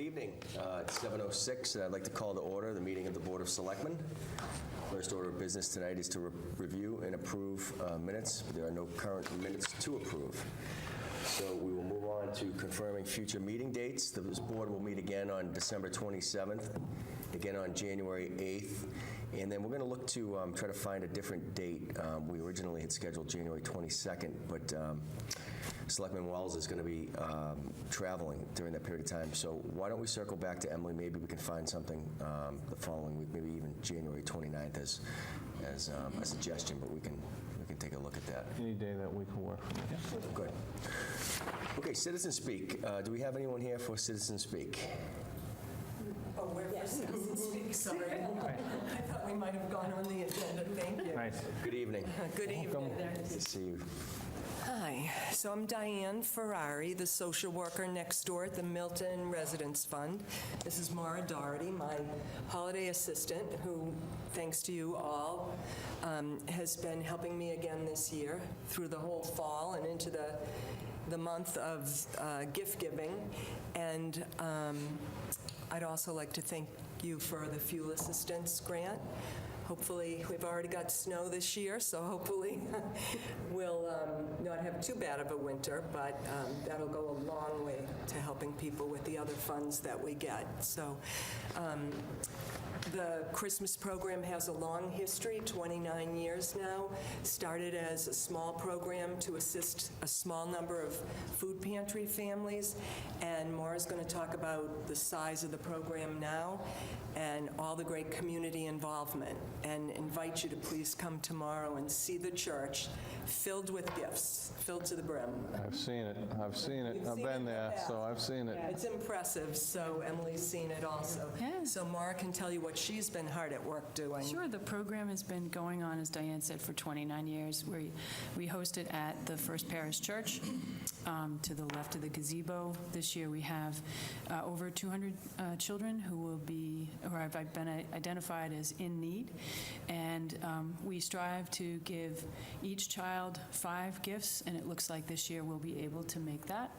evening. It's 7:06. I'd like to call to order the meeting of the Board of Selectmen. First order of business tonight is to review and approve minutes. There are no current minutes to approve. So we will move on to confirming future meeting dates. This board will meet again on December 27th, again on January 8th, and then we're going to look to try to find a different date. We originally had scheduled January 22nd, but Selectman Wells is going to be traveling during that period of time. So why don't we circle back to Emily? Maybe we can find something the following week, maybe even January 29th as a suggestion, but we can take a look at that. Any day that week will work for me. Yeah. Good. Okay, Citizen Speak. Do we have anyone here for Citizen Speak? Oh, we're for Citizen Speak, sorry. I thought we might have gone on the agenda. Thank you. Nice. Good evening. Good evening. Good to see you. Hi, so I'm Diane Ferrari, the social worker next door at the Milton Residence Fund. This is Mara Doherty, my holiday assistant, who, thanks to you all, has been helping me again this year through the whole fall and into the month of gift giving. And I'd also like to thank you for the fuel assistance grant. Hopefully, we've already got snow this year, so hopefully we'll not have too bad of a winter, but that'll go a long way to helping people with the other funds that we get. So the Christmas program has a long history, 29 years now. Started as a small program to assist a small number of food pantry families, and Maura's going to talk about the size of the program now and all the great community involvement, and invite you to please come tomorrow and see the church filled with gifts, filled to the brim. I've seen it. I've seen it. You've I've seen been it there, in the so I've seen it. It's impressive, so Emily's seen it also. Yeah. So Maura can tell you what she's been hard at work doing. Sure, the program has been going on, as Diane said, for 29 years. We host it at the First Parish Church to the left of the gazebo. This year we have over 200 children who have been identified as in need, and we strive to give each child 5 gifts, and it looks like this year we'll be able to make that.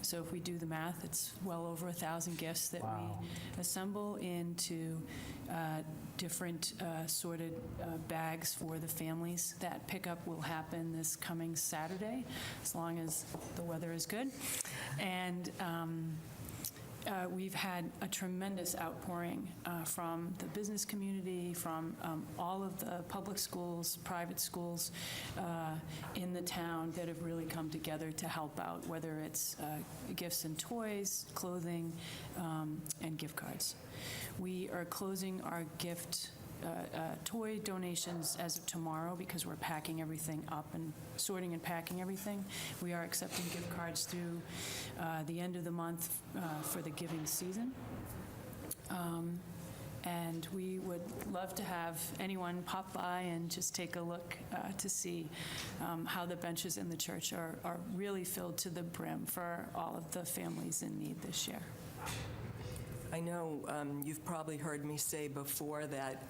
So if we do the math, it's well over 1,000 gifts that we assemble into different sorted bags for the families. That pickup will happen this coming Saturday, as long as the weather is good. And we've had a tremendous outpouring from the business community, from all of the public schools, private schools in the town that have really come together to help out, whether it's gifts and toys, clothing, and gift cards. We are closing our gift toy donations as of tomorrow because we're packing everything up and sorting and packing everything. We are accepting gift cards through the end of the month for the giving season. And we would love to have anyone pop by and just take a look to see how the benches in the church are really filled to the brim for all of the families in need this year. I know you've probably heard me say before that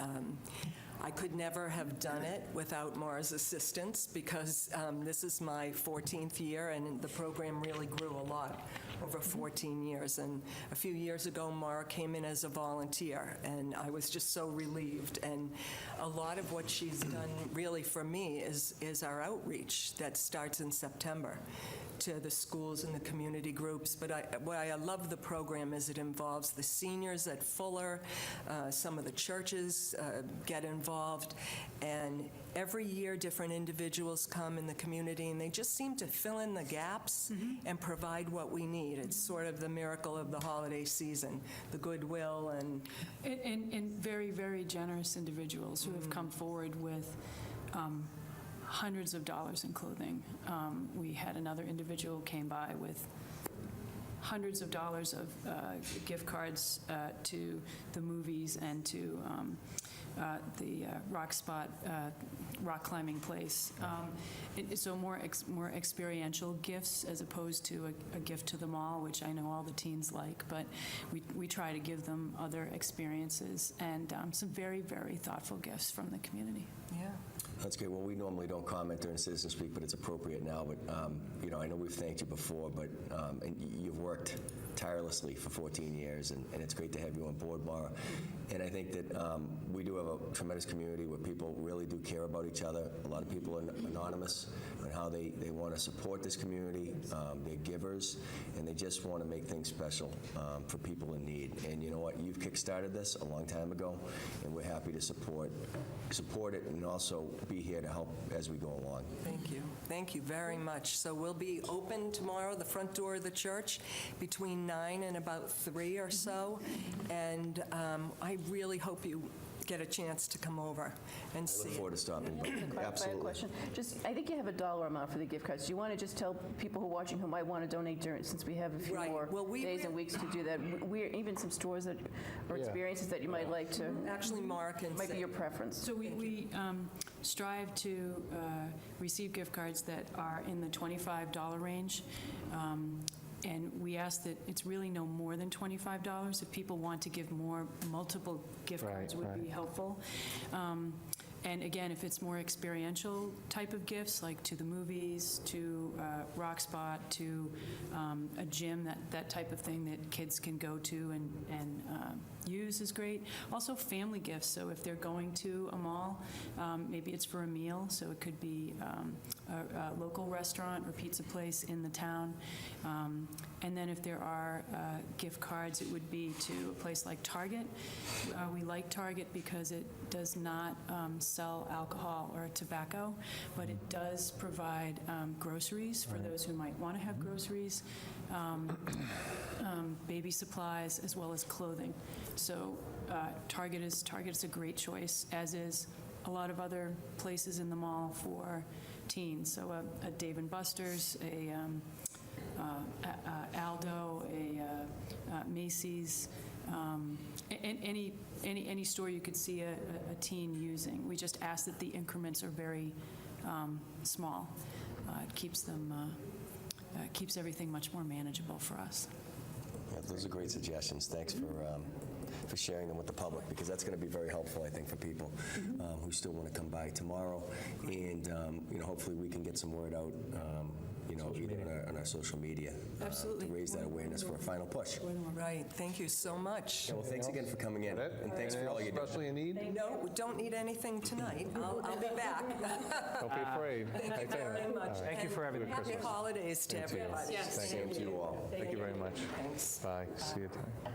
I could never have done it without Maura's assistance, because this is my 14th year, and the program really grew a lot over 14 years. And a few years ago, Maura came in as a volunteer, and I was just so relieved. And a lot of what she's done really for me is our outreach that starts in September to the schools and the community groups. But why I love the program is it involves the seniors at Fuller, some of the churches get involved, and every year different individuals come in the community, and they just seem to fill in the gaps and provide what we need. It's sort of the miracle of the holiday season, the goodwill And very, very generous individuals who have come forward with hundreds of dollars in clothing. We had another individual came by with hundreds of dollars of gift cards to the movies and to the rock spot, rock climbing place. So more experiential gifts as opposed to a gift to them all, which I know all the teens like, but we try to give them other experiences and some very, very thoughtful gifts from the community. Yeah. That's great. Well, we normally don't comment during citizen speak, but it's appropriate now. But, I know we've thanked you before, but and you've worked tirelessly for 14 years, and it's great to have you on board, Maura. And I think that we do have a tremendous community where people really do care about each other. A lot of people are anonymous on how they want to support this community. They're givers, and they just want to make things special for people in need. And you know what? You've kickstarted this a long time ago, and we're happy to support it and also be here to help as we go along. Thank you. Thank you very much. So we'll be open tomorrow, the front door of the church, between 9 and about 3 or so. And I really hope you get a chance to come over and I see look it. forward to stopping by. To clarify a Absolutely. question, I think you have a dollar amount for the gift cards. Do you want to just tell people who are watching who might want to donate since we have a few Right. more Well, days and weeks to do that? We're even some stores that, or Yeah. experiences that you might like to, Actually, Mark and might be your preference. So we strive to receive gift cards that are in the $25 range. And we ask that it's really no more than $25. If people want to give more, multiple gift cards would be helpful. And again, if it's more experiential type of gifts, like to the movies, to Rock Spot, to a gym, that type of thing that kids can go to and use is great. Also family gifts, so if they're going to a mall, maybe it's for a meal, so it could be a local restaurant or pizza place in the town. And then if there are gift cards, it would be to a place like Target. We like Target because it does not sell alcohol or tobacco, but it does provide groceries for those who might want to have groceries, baby supplies, as well as clothing. So Target is a great choice, as is a lot of other places in the mall for teens. So a Dave & Buster's, a Aldo, a Macy's, any store you could see a teen using. We just ask that the increments are very small. It keeps everything much more manageable for us. Yeah, those are great suggestions. Thanks for sharing them with the public, because that's going to be very helpful, I think, for people who still want to come by tomorrow. And hopefully we can get some word out, either on our social media Absolutely. to raise that awareness for a final push. Right. Thank you so much. Yeah, well, thanks again for coming in, and thanks for all you do. Especially you need? No, we don't need anything tonight. I'll be back. Don't be afraid. Thank you very much. Thank you for having me. Happy holidays to everybody. Same to you all. Thank you very much. Thanks. Bye. See you tonight.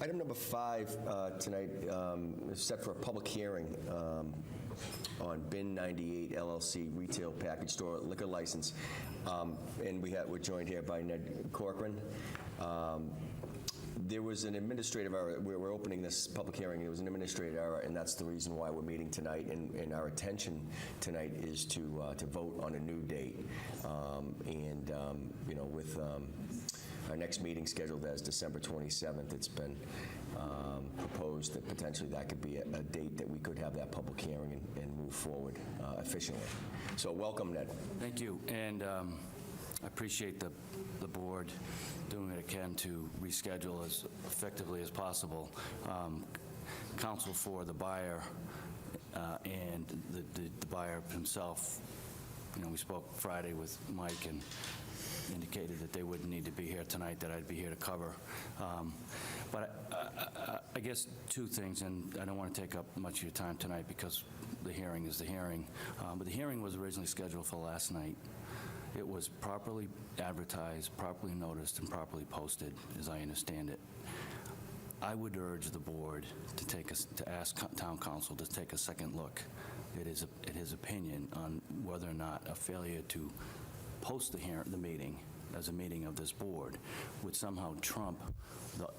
Item number 5 tonight is set for a public hearing on Bin 98 LLC Retail Package Store Liquor License. And we're joined here by Ned Corcoran. There was an administrative error. We're opening this public hearing. There was an administrative error, and that's the reason why we're meeting tonight. And our intention tonight is to vote on a new date. With our next meeting scheduled as December 27th, it's been proposed that potentially that could be a date that we could have that public hearing and move forward efficiently. So welcome, Ned. Thank you, and I appreciate the board doing what it can to reschedule as effectively as possible. Counsel for the buyer and the buyer himself, we spoke Friday with Mike and indicated that they wouldn't need to be here tonight, that I'd be here to cover. But I guess two things, and I don't want to take up much of your time tonight because the hearing is the hearing. But the hearing was originally scheduled for last night. It was properly advertised, properly noticed, and properly posted, as I understand it. I would urge the board to ask town council to take a second look at his opinion on whether or not a failure to post the meeting as a meeting of this board would somehow trump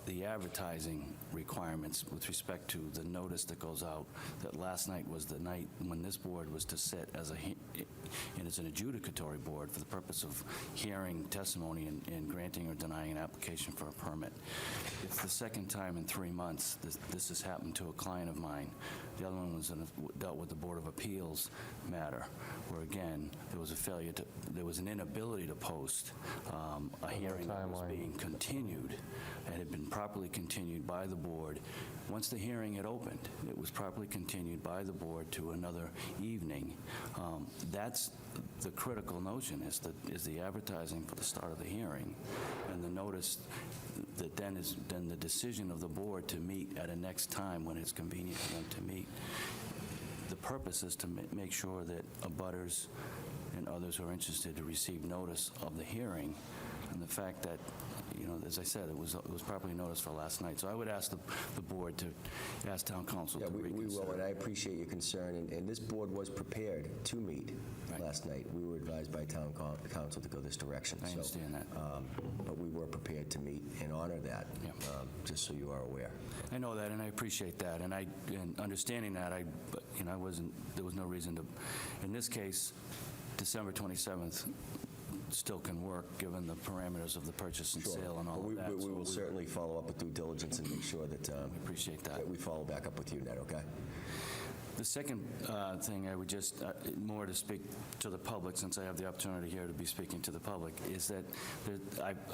the advertising requirements with respect to the notice that goes out that last night was the night when this board was to sit as an adjudicatory board for the purpose of hearing testimony and granting or denying an application for a permit. It's the second time in 3 months this has happened to a client of mine The other one was dealt with the Board of Appeals matter, where again, there was a failure to, there was an inability to post a hearing that was timeline. being continued and had been properly continued by the board. Once the hearing had opened, it was properly continued by the board to another evening. That's the critical notion, is the advertising for the start of the hearing, and the notice that then is the decision of the board to meet at a next time when it's convenient for them to meet. The purpose is to make sure that abutters and others who are interested to receive notice of the hearing, and the fact that, you know, as I said, it was properly noticed for last night. So I would ask the board to ask town council Yeah, to we reconsider. will, and I appreciate your concern, and this board was prepared to meet Right. last night. We were advised by town council to go this direction. I So, understand that. But we were prepared to meet and honor that, Yeah. just so you are aware. I know that, and I appreciate that, and understanding that, but, you know, there was no reason to, in this case, December 27th still can work, given the parameters of the purchase and Sure. sale and all But of that. We So will certainly follow up with due diligence and make sure that appreciate that. that we follow back up with you, Ned, okay? The second thing I would just, more to speak to the public, since I have the opportunity here to be speaking to the public, is that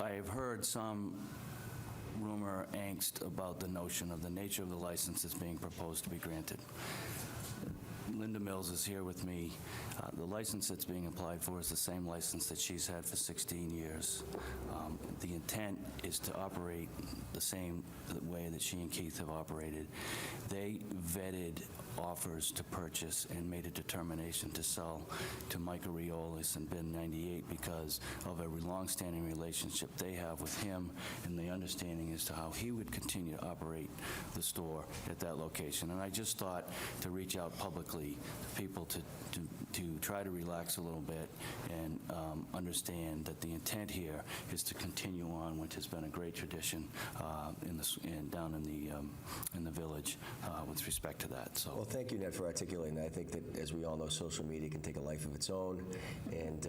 I have heard some rumor, angst about the notion of the nature of the license that's being proposed to be granted. Linda Mills is here with me. The license that's being applied for is the same license that she's had for 16 years. The intent is to operate the same way that she and Keith have operated. They vetted offers to purchase and made a determination to sell to Micah Riolis and Ben 98 because of a longstanding relationship they have with him and the understanding as to how he would continue to operate the store at that location. And I just thought to reach out publicly to people to try to relax a little bit and understand that the intent here is to continue on, which has been a great tradition down in the village with respect to that. So. Well, thank you, Ned, for articulating that. I think that, as we all know, social media can take a life of its own, and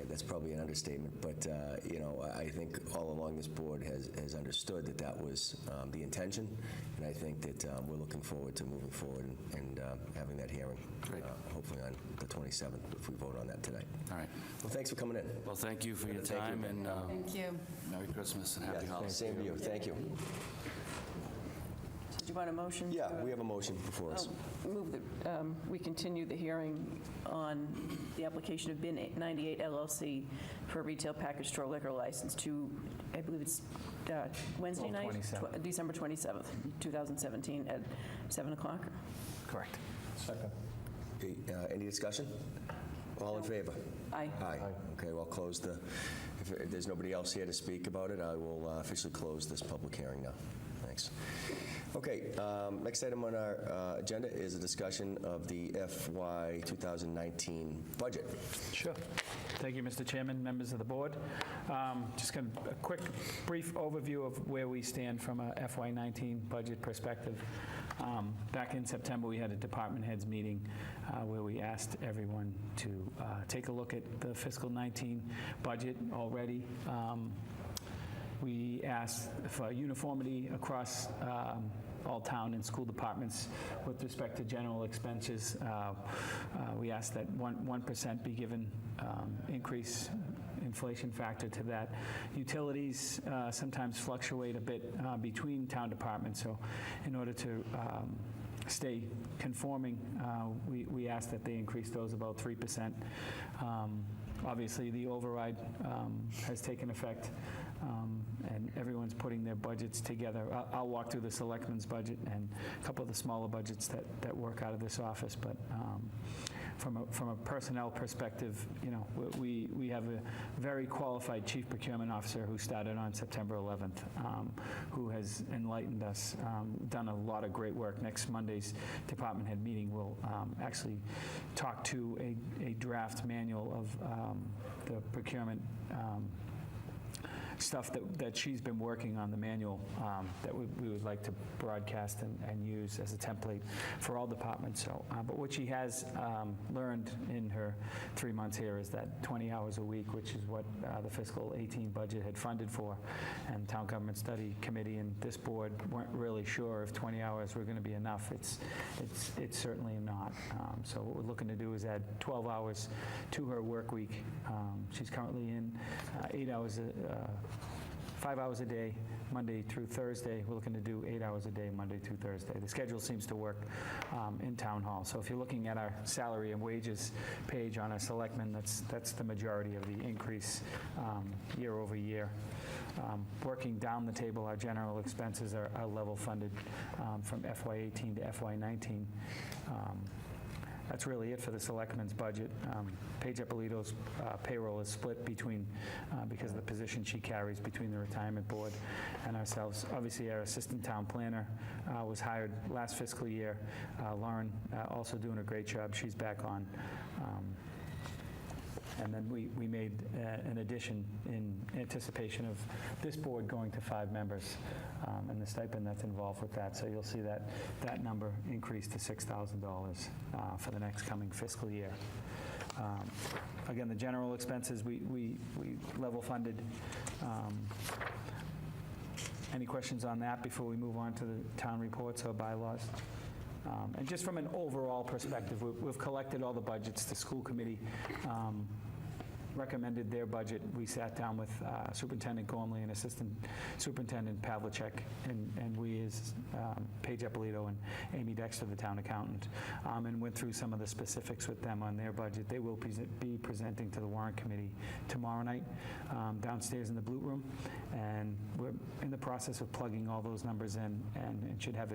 that's probably an understatement. But, you know, I think all along this board has understood that that was the intention, and I think that we're looking forward to moving forward and having that hearing, Great. hopefully on the 27th, if we vote on that tonight. All right. Well, thanks for coming in. Well, thank you for your Thank you. time, and Thank you. Merry Christmas and Happy Yeah, Holidays. same to you. Thank you. Did you want a motion? Yeah, we have a motion before us. Move that we continue the hearing on the application of Bin 98 LLC for a retail package store liquor license to, I believe it's Wednesday night? 27th. December 27th, 2017 at 7 o'clock. Correct. Okay, any discussion? All in favor? Aye. Aye. Okay, well, close the, if there's nobody else here to speak about it, I will officially close this public hearing now. Thanks. Okay, next item on our agenda is a discussion of the FY 2019 budget. Sure. Thank you, Mr. Chairman, members of the board. Just going to a quick, brief overview of where we stand from a FY19 budget perspective. Back in September, we had a department heads meeting where we asked everyone to take a look at the fiscal 19 budget already. We asked for uniformity across all town and school departments with respect to general expenses. We asked that 1% be given increase inflation factor to that. Utilities sometimes fluctuate a bit between town departments, so in order to stay conforming, we asked that they increase those about 3%. Obviously, the override has taken effect, and everyone's putting their budgets together. I'll walk through the selectmen's budget and a couple of the smaller budgets that work out of this office, but from a personnel perspective, you know, we have a very qualified chief procurement officer who started on September 11th, who has enlightened us, done a lot of great work. Next Monday's department head meeting will actually talk to a draft manual of the procurement stuff that she's been working on, the manual, that we would like to broadcast and use as a template for all departments. So, but what she has learned in her 3 months here is that 20 hours a week, which is what the fiscal 18 budget had funded for, and Town Government Study Committee and this board weren't really sure if 20 hours were going to be enough. It's certainly not. So what we're looking to do is add 12 hours to her work week. She's currently in 5 hours a day, Monday through Thursday. We're looking to do 8 hours a day, Monday through Thursday. The schedule seems to work in Town Hall. So if you're looking at our salary and wages page on our selectmen, that's the majority of the increase year over year. Working down the table, our general expenses are level funded from FY18 to FY19. That's really it for the selectmen's budget. Paige Eppolito's payroll is split between, because of the position she carries, between the retirement board and ourselves. Obviously, our assistant town planner was hired last fiscal year. Lauren also doing a great job. She's back on. And then we made an addition in anticipation of this board going to 5 members and the stipend that's involved with that. So you'll see that number increase to $6,000 for the next coming fiscal year. Again, the general expenses, we level funded. Any questions on that before we move on to the town reports or bylaws? And just from an overall perspective, we've collected all the budgets. The school committee recommended their budget. We sat down with Superintendent Gormley and Assistant Superintendent Pavlicek, and we as Paige Eppolito and Amy Dexter, the town accountant, and went through some of the specifics with them on their budget. They will be presenting to the warrant committee tomorrow night downstairs in the Blue Room, and we're in the process of plugging all those numbers in, and it should have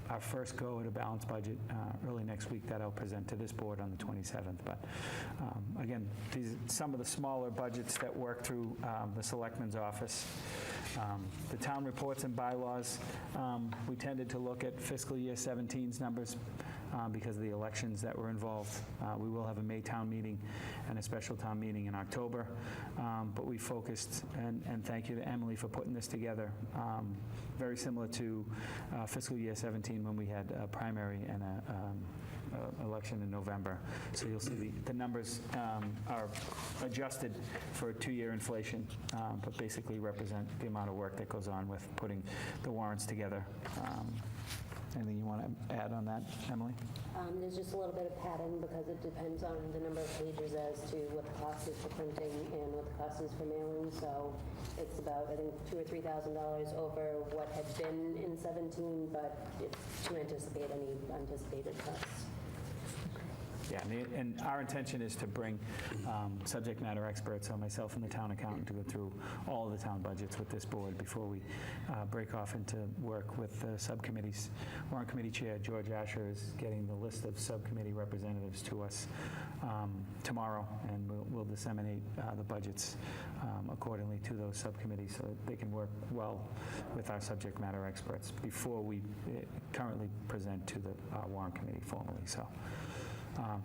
our first go at a balanced budget early next week that I'll present to this board on the 27th. But again, these are some of the smaller budgets that work through the Selectman's office. The town reports and bylaws, we tended to look at fiscal year 17's numbers because of the elections that were involved. We will have a May town meeting and a special town meeting in October. But we focused, and thank you to Emily for putting this together, very similar to fiscal year 17 when we had a primary and a election in November. So you'll see the numbers are adjusted for 2-year inflation, but basically represent the amount of work that goes on with putting the warrants together. Anything you want to add on that, Emily? There's just a little bit of padding because it depends on the number of pages as to what the cost is for printing and what the cost is for mailing. So it's about, I think, $2,000 or $3,000 over what had been in 17, but it's to anticipate any anticipated costs. Yeah, and our intention is to bring subject matter experts, so myself and the town accountant, to go through all of the town budgets with this board before we break off into work with the subcommittees. Warrant Committee Chair George Asher is getting the list of subcommittee representatives to us tomorrow, and we'll disseminate the budgets accordingly to those subcommittees so that they can work well with our subject matter experts before we currently present to the Warrant Committee formally. So.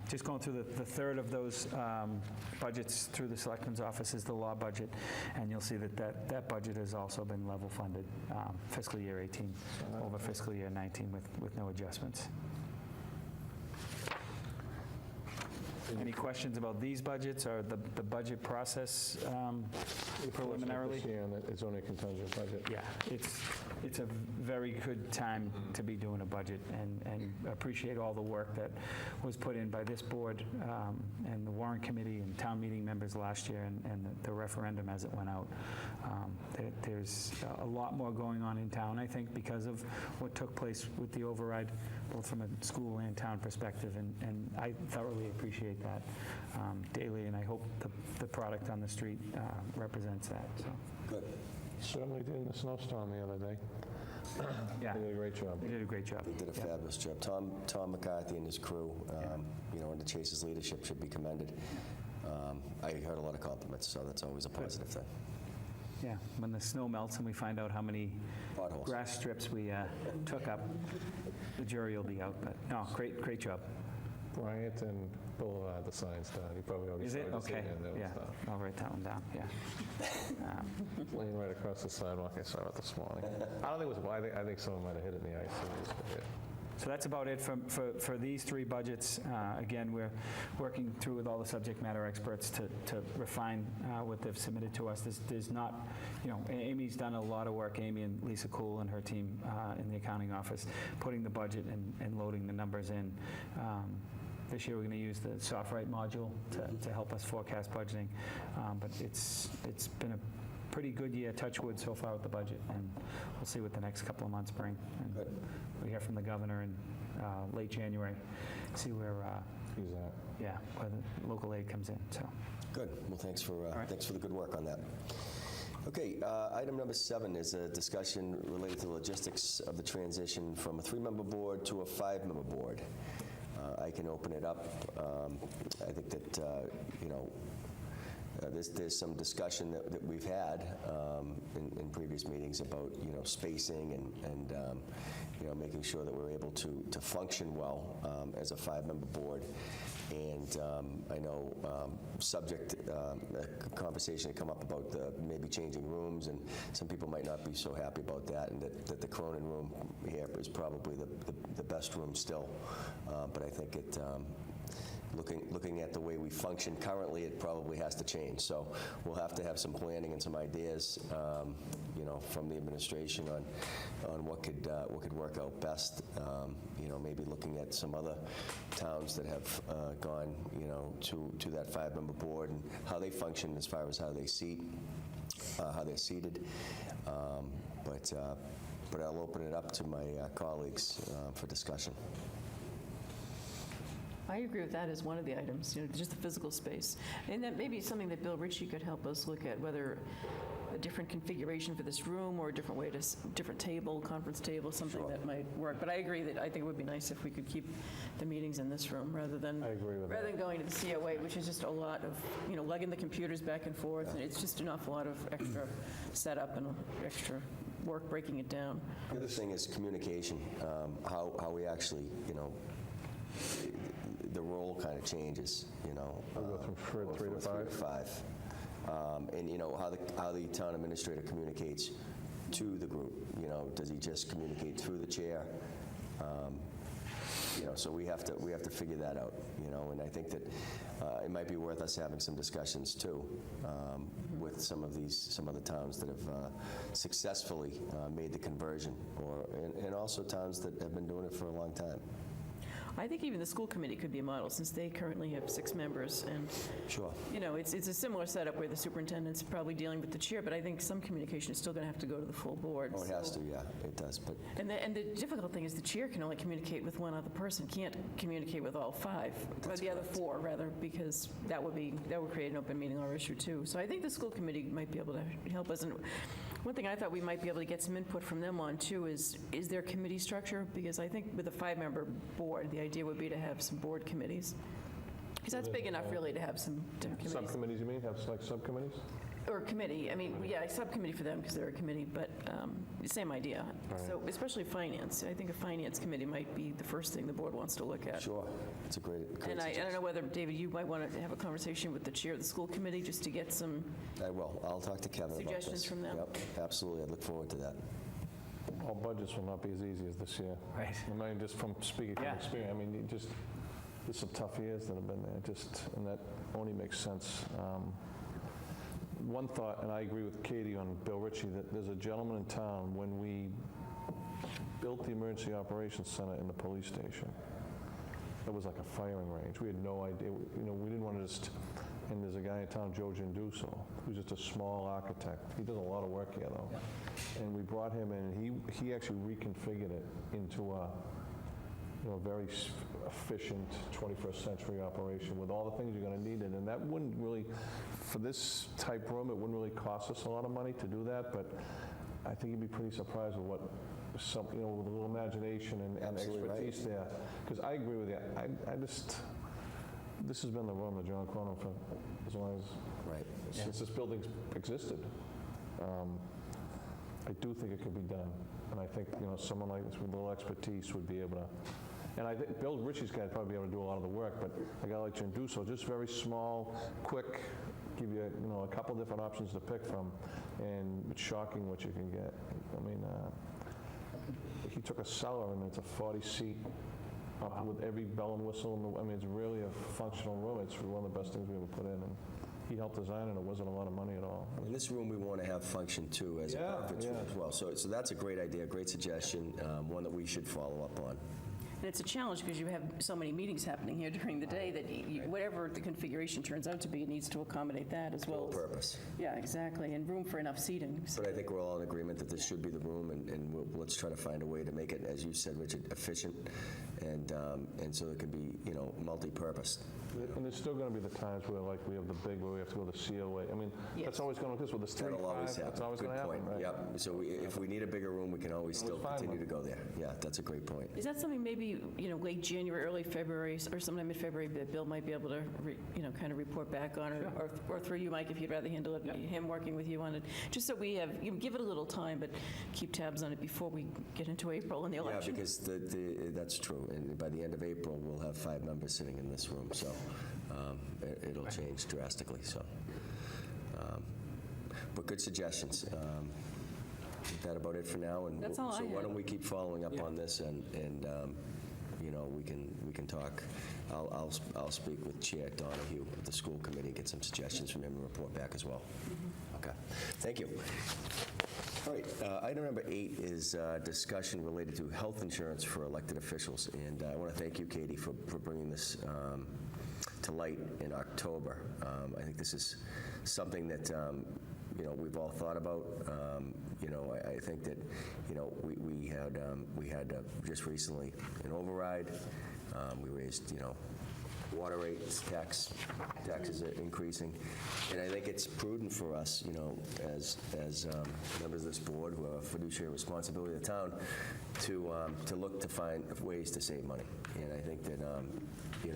Just going through the third of those budgets through the Selectman's office is the law budget, and you'll see that budget has also been level funded fiscal year 18 over fiscal year 19 with no adjustments. Any questions about these budgets or the budget process preliminarily? It's only a contingent budget. Yeah, it's a very good time to be doing a budget, and appreciate all the work that was put in by this board and the warrant committee and town meeting members last year and the referendum as it went out. There's a lot more going on in town, I think, because of what took place with the override, both from a school and town perspective, and I thoroughly appreciate that daily, and I hope the product on the street represents that. So. Good. Certainly did in the snowstorm the other day. Yeah. They did a great job. They did a great job. They did a fabulous job. Tom McCarthy and his crew, under Chase's leadership, should be commended. I heard a lot of compliments, so that's always a positive thing. Yeah, when the snow melts and we find out how many Potholes. grass strips we took up, the jury will be out. But no, great job. Bryant and Boulevard, the sign's done. You probably already Is saw it? just Okay, in there, that yeah, was done. I'll write that one down, yeah. Laying right across the sidewalk, I saw it this morning. I don't think it was, I think someone might have hit it in the ice. So that's about it for these three budgets. Again, we're working through with all the subject matter experts to refine what they've submitted to us. There's not, Amy's done a lot of work, Amy and Lisa Cool and her team in the accounting office, putting the budget and loading the numbers in. This year, we're going to use the SoftWrite module to help us forecast budgeting. But it's been a pretty good year, touch wood, so far with the budget, and we'll see what the next couple of months bring. And we hear from the governor in late January, see where, He's at. where the local aid comes in, so. Good. Well, thanks for right. thanks for the good work on that. Okay, item number 7 is a discussion related to the logistics of the transition from a 3-member board to a 5-member board. I can open it up. I think that, there's some discussion that we've had in previous meetings about, spacing and making sure that we're able to function well as a 5-member board. And I know a conversation had come up about maybe changing rooms, and some people might not be so happy about that, and that the Cronin room here is probably the best room still. But I think it, looking at the way we function currently, it probably has to change. So we'll have to have some planning and some ideas, from the administration on what could work out best. Maybe looking at some other towns that have gone, to that 5-member board and how they function as far as how they seat, how they're seated. But I'll open it up to my colleagues for discussion. I agree with that as one of the items, just the physical space. And that may be something that Bill Ritchie could help us look at, whether a different configuration for this room or a different way to, different table, conference table, something that might work. But I agree that I think it would be nice if we could keep the meetings in this room rather than I agree with rather than going to the COA, which is just a lot of, lugging the computers back and forth. And it's just an awful lot of extra setup and extra work breaking it down. The other thing is communication, how we actually, the role kind of changes, We'll go from 3 to 5? 5. And, how the town administrator communicates to the group. Does he just communicate through the chair? So we have to figure that out, and I think that it might be worth us having some discussions too with some of the towns that have successfully made the conversion, and also towns that have been doing it for a long time. I think even the school committee could be a model, since they currently have 6 members. And, Sure. It's a similar setup where the superintendent's probably dealing with the chair, but I think some communication is still going to have to go to the full board. Oh, it has to, yeah, it does. But And the difficult thing is the chair can only communicate with one other person, can't communicate with all 5, or the other 4, rather, because that would create an open meeting law issue, too. So I think the school committee might be able to help us. And one thing I thought we might be able to get some input from them on, too, is their committee structure? Because I think with a 5-member board, the idea would be to have some board committees. Because that's big enough, really, to have some different committees. Subcommittees, you mean? Have like subcommittees? Or committee, a subcommittee for them, because they're a committee, but same idea. So especially finance. I think a finance committee might be the first thing the board wants to look at. sure, it's a great And I suggestion. don't know whether, David, you might want to have a conversation with the chair of the school committee, just to get some, I will. I'll talk to Kevin about this. Suggestions from them? Yep, absolutely. I look forward to that. All budgets will not be as easy as this year. Right. I mean, just from speaking from Yeah. experience, there's some tough years that have been there, and that only makes sense. One thought, and I agree with Katie on Bill Ritchie, that there's a gentleman in town, when we built the Emergency Operations Center in the police station, it was like a firing range. We had no idea, we didn't want to just, and there's a guy in town, Joe Ginduso, who's just a small architect. He does a lot of work here, though. And we brought him in, and he actually reconfigured it into a very efficient 21st century operation with all the things you're going to need it. And that wouldn't really, for this type room, it wouldn't really cost us a lot of money to do that, but I think you'd be pretty surprised with what some, with a little imagination and Absolutely expertise there. Because I agree with you. This has been the room of John Cronin for as long as, Right. since this building's existed. I do think it could be done. And I think, someone like this with a little expertise would be able to And I think Bill Ritchie's guy would probably be able to do a lot of the work, but a guy like Jim Dusso, just very small, quick, give you, a couple different options to pick from, and it's shocking what you can get. I mean, he took a cellar, and it's a 40-seat, with every bell and whistle, I mean, it's really a functional room. It's one of the best things we ever put in, and he helped design it. It wasn't a lot of money at all. In this room, we want to have function too as a Yeah, conference room yeah. as well. So that's a great idea, great suggestion, one that we should follow up on. And it's a challenge because you have so many meetings happening here during the day that whatever the configuration turns out to be, it needs to accommodate that as well. Full purpose. Yeah, exactly, and room for enough seating. So- But I think we're all in agreement that this should be the room, and let's try to find a way to make it, as you said, Richard, efficient, and so it can be, multi-purpose. And there's still going to be the times where, like, we have the big, where we have to go to COA. I mean, Yes. that's always going to, with this 3-5, That'll always happen. that's always going to Good happen, point. right? Yep. So if we need a bigger room, we can always still find continue to one. go there. Yeah, that's a great point. Is that something maybe, late January, early February, or sometime in February, that Bill might be able to, kind of report back on, or through you, Mike, if you'd rather handle it, him working with you on it, just so we have, give it a little time, but keep tabs on it before we get into April and the Yeah, election. because that's true. And by the end of April, we'll have 5 members sitting in this room, so it'll change drastically. So, but good suggestions. Is that about it for now? And That's all I so why had. don't we keep following up on this, and we can talk. I'll speak with Chair Donahue of the school committee, get some suggestions from him, and report back as well. Okay. Thank you. All right, item number 8 is discussion related to health insurance for elected officials. And I want to thank you, Katie, for bringing this to light in October. I think this is something that, we've all thought about. I think that, we had just recently an override. We raised, water rates, taxes are increasing. And I think it's prudent for us, as members of this board who have a fiduciary responsibility to the town, to look to find ways to save money. And I think that,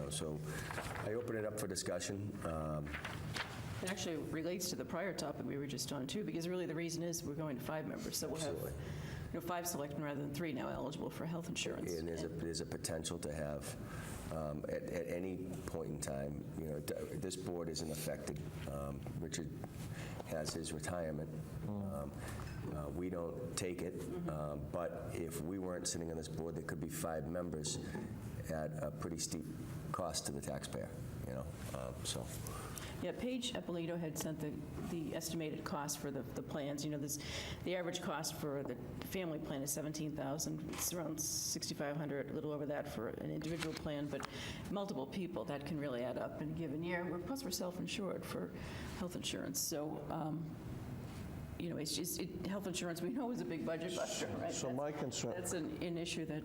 so I open it up for discussion. It actually relates to the prior topic we were just on, too, because really the reason is we're going to 5 members, so we'll have, Absolutely. 5 selectmen rather than 3 now eligible for health insurance. And there's a potential to have, at any point in time, this board isn't affected. Richard has his retirement. We don't take it, but if we weren't sitting on this board, there could be 5 members at a pretty steep cost to the taxpayer, so. Yeah, Paige Eppolito had sent the estimated cost for the plans. The average cost for the family plan is $17,000. It's around $6,500, a little over that for an individual plan, but multiple people, that can really add up in a given year. Plus, we're self-insured for health insurance. So, it's just, health insurance, we know, is a big budget buster, right? So my concern... That's an issue that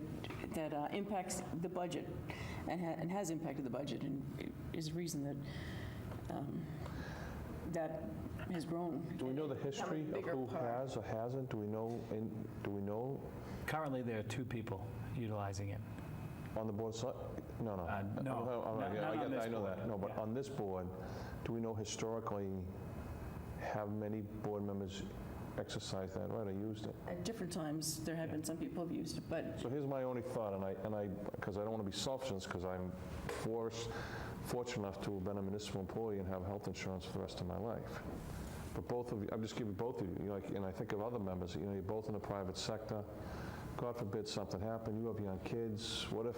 impacts the budget and has impacted the budget, and is a reason that that has grown. Do we know the history of who has or hasn't? Do we know Currently, there are 2 people utilizing it. on the board? No. No, I not on get that, this I know board. that. No, but Yeah. on this board, do we know historically have many board members exercised that right or used it? At different times, there have been some people who have used it, but So here's my only thought, because I don't want to be selfish, because I'm fortunate enough to have been a municipal employee and have health insurance for the rest of my life. But both of you, I'm just giving both of you, and I think of other members, you're both in the private sector. God forbid something happened, you have young kids, what if,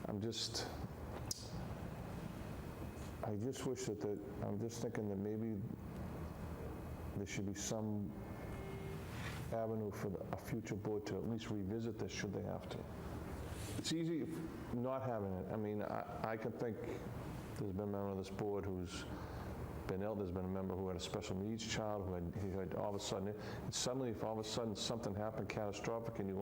I just wish that, I'm just thinking that maybe there should be some avenue for a future board to at least revisit this, should they have to. It's easy not having it. I mean, I can think there's been a member of this board who's been ill. There's been a member who had a special needs child who had all of a sudden, suddenly if all of a sudden something happened catastrophic and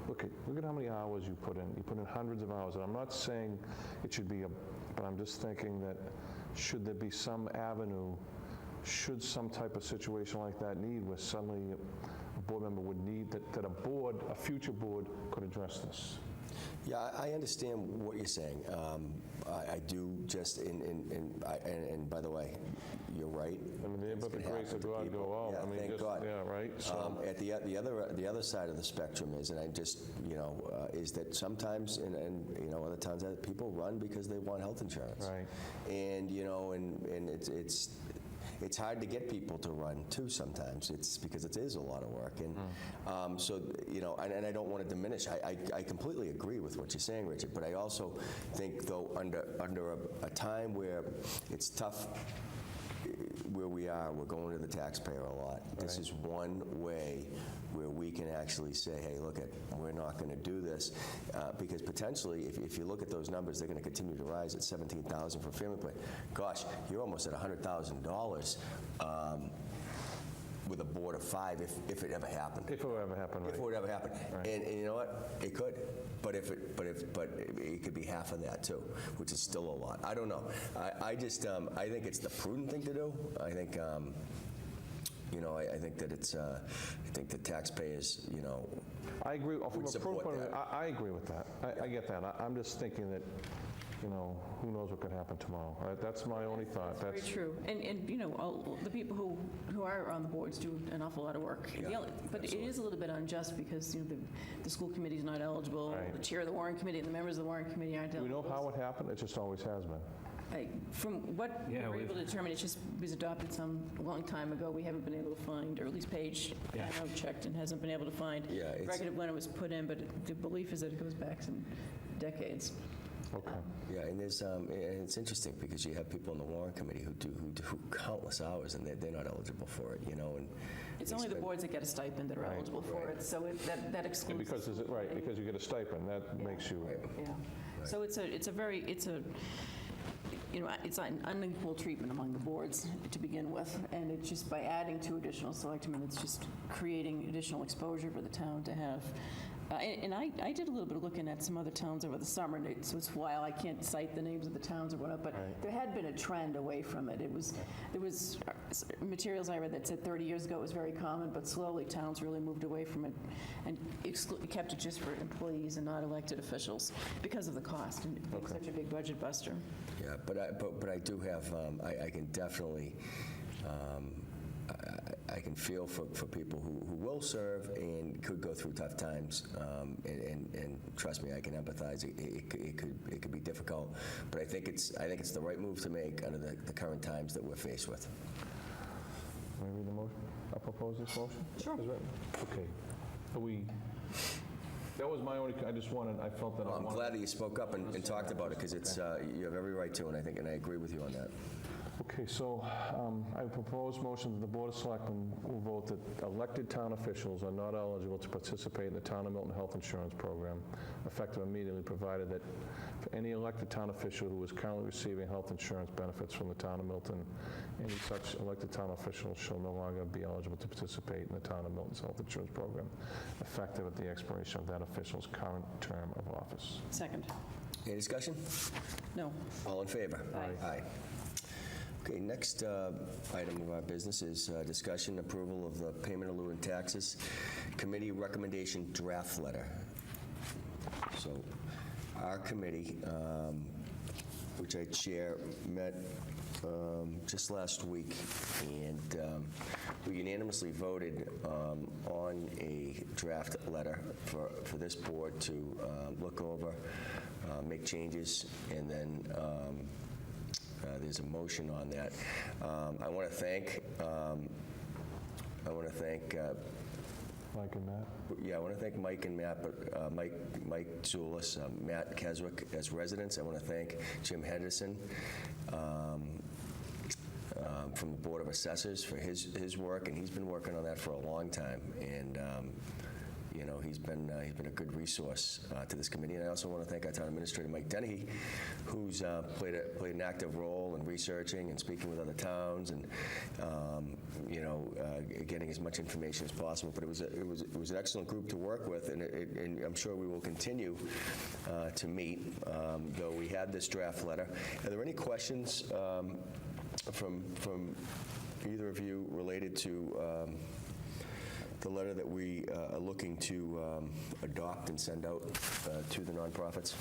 look at how many hours you put in. You put in hundreds of hours. And I'm not saying it should be but I'm just thinking that should there be some avenue, should some type of situation like that need where suddenly a board member would need, that a future board could address this. Yeah, I understand what you're saying. I do just, and by the way, you're right. I mean, Things but the can grace happen of to God people. go out. Yeah, I mean, thank just, God. yeah, right? So, At the other side of the spectrum is, and I just, is that sometimes, and other times, that people run because they want health insurance. Right. And, and it's hard to get people to run, too, sometimes. It's because it is a lot of work. And so, and I don't want to diminish. I completely agree with what you're saying, Richard, but I also think, though, under a time where it's tough, where we are, we're going to the taxpayer a lot. This is one way where we can actually say, hey, look, we're not going to do this, because potentially, if you look at those numbers, they're going to continue to rise at $17,000 for a family plan. Gosh, you're almost at $100,000 with a board of 5 if it ever happened. if it would ever happen, right? If it would ever happen. Right. And you know what? It could. But it could be half of that too, which is still a lot. I don't know. I just I think it's the prudent thing to do. I think I think that it's I think the taxpayers I agree. From a support proof point of view, that. I agree with that. I get that. I'm just thinking that, who knows what could happen tomorrow. That's my only thought. Very true. And all the people who are on the boards do an awful lot of work. Yeah, But it is a little bit unjust because the school committee is not eligible. Right. The chair of the warrant committee and the members of the warrant committee aren't Do we know eligible. how it happened? It just always has been. From what we Yeah, were we've- able to determine, it just was adopted some long time ago. We haven't been able to find, or at least Paige, I know, checked and hasn't been able to find Yeah, it's- record of when it was put in, but the belief is that it goes back some decades. Okay. Yeah, and there's and it's interesting because you have people in the warrant committee who do countless hours and they're not eligible for it, and It's they only the spend- boards that get a stipend that are eligible for it, so that And excludes. because, because you get a stipend, that makes you, Yeah. So it's an unequal treatment among the boards to begin with, and it's just by adding 2 additional selectmen, it's just creating additional exposure for the town to have. And I did a little bit of looking at some other towns over the summer, and so it's while I can't cite the names of the towns or whatnot, but there had been a trend away from it. There was materials I read that said 30 years ago it was very common, but slowly towns really moved away from it and kept it just for employees and not elected officials because of the cost and being such a big budget buster. Yeah, but I do have I can definitely I can feel for people who will serve and could go through tough times, and trust me, I can empathize. It could be difficult, but I think it's the right move to make under the current times that we're faced with. can I read the motion? I'll propose this motion? Sure. Is that- Okay. That was my only, I felt that I I'm wanted. glad that you spoke up and talked about it because it's you have every right to, and I agree with you on that. Okay, so I propose motion that the Board of Selectmen will vote that elected town officials are not eligible to participate in the Town of Milton Health Insurance Program, effective immediately, provided that for any elected town official who is currently receiving health insurance benefits from the Town of Milton, any such elected town official shall no longer be eligible to participate in the Town of Milton's health insurance program, effective at the expiration of that official's current term of office. Second. Any discussion? No. All in favor? Aye. Aye. Okay, next item of our business is discussion approval of the payment of lieu and taxes committee recommendation draft letter. So our committee, which I chair, met just last week, and we unanimously voted on a draft letter for this board to look over, make changes, and then there's a motion on that. I want to thank Mike and Matt? I want to thank Mike and Matt, but Mike Zulis, Matt Keswick as residents. I want to thank Jim Henderson from the Board of Assessors for his work, and he's been working on that for a long time. And he's been a good resource to this committee. And I also want to thank our town administrator, Mike Dennehy, who's played an active role in researching and speaking with other towns and getting as much information as possible. But it was an excellent group to work with, and I'm sure we will continue to meet. Though we had this draft letter. Are there any questions from either of you related to the letter that we are looking to adopt and send out to the nonprofits?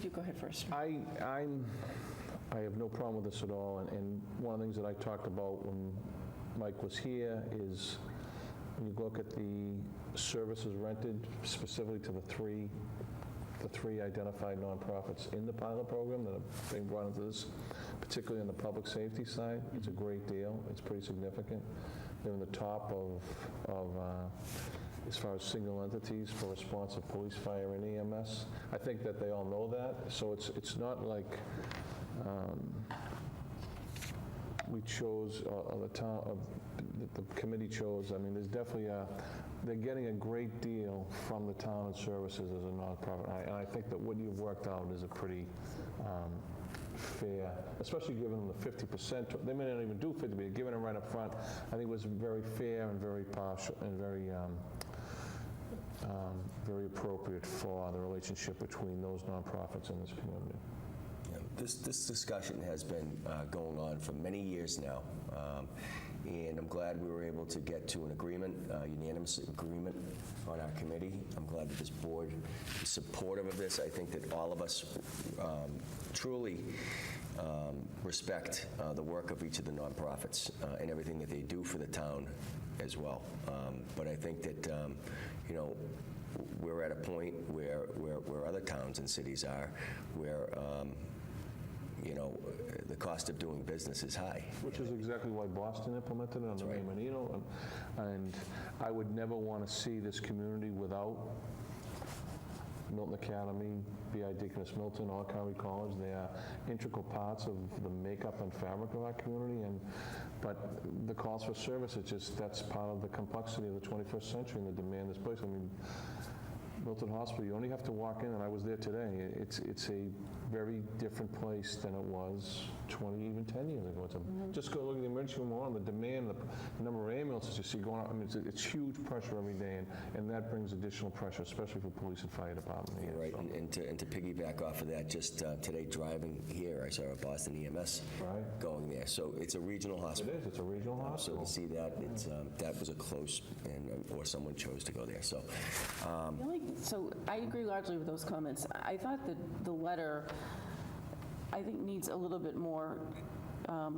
You go ahead first. I have no problem with this at all, and one of the things that I talked about when Mike was here is when you look at the services rented specifically to the three identified nonprofits in the pilot program that are being brought into this, particularly on the public safety side, it's a great deal. It's pretty significant. They're in the top of as far as single entities for response of police, fire, and EMS. I think that they all know that, so it's not like we chose, the committee chose. I mean, there's definitely they're getting a great deal from the town and services as a nonprofit. And I think that what you've worked out is a pretty fair, especially given them the 50%. They may not even do 50, but giving them right up front, I think was very fair and very partial and very appropriate for the relationship between those nonprofits and this community. This discussion has been going on for many years now, and I'm glad we were able to get to an agreement, unanimous agreement on our committee. I'm glad that this board is supportive of this. I think that all of us truly respect the work of each of the nonprofits and everything that they do for the town as well. But I think that, we're at a point where other towns and cities are, where the cost of doing business is high. Which is exactly why Boston implemented it on the Ray Menino. And I would never want to see this community without Milton Academy, B.I. Deaconess Milton, All County College. They are integral parts of the makeup and fabric of our community. But the calls for service, that's part of the complexity of the 21st century and the demand this place. I mean, Milton Hospital, you only have to walk in, and I was there today. It's a very different place than it was 20, even 10 years ago. Just go look at the emergency room alone, the demand, the number of ambulances you see going out. I mean, it's huge pressure every day, and that brings additional pressure, especially for police and fire department here. Right, so. and to piggyback off of that, just today driving here, I saw a Boston EMS going there. So it's a regional hospital. It is. It's a regional hospital. So to see that, that was a close, or someone chose to go there. So. So I agree largely with those comments. I thought that the letter, I think, needs a little bit more, I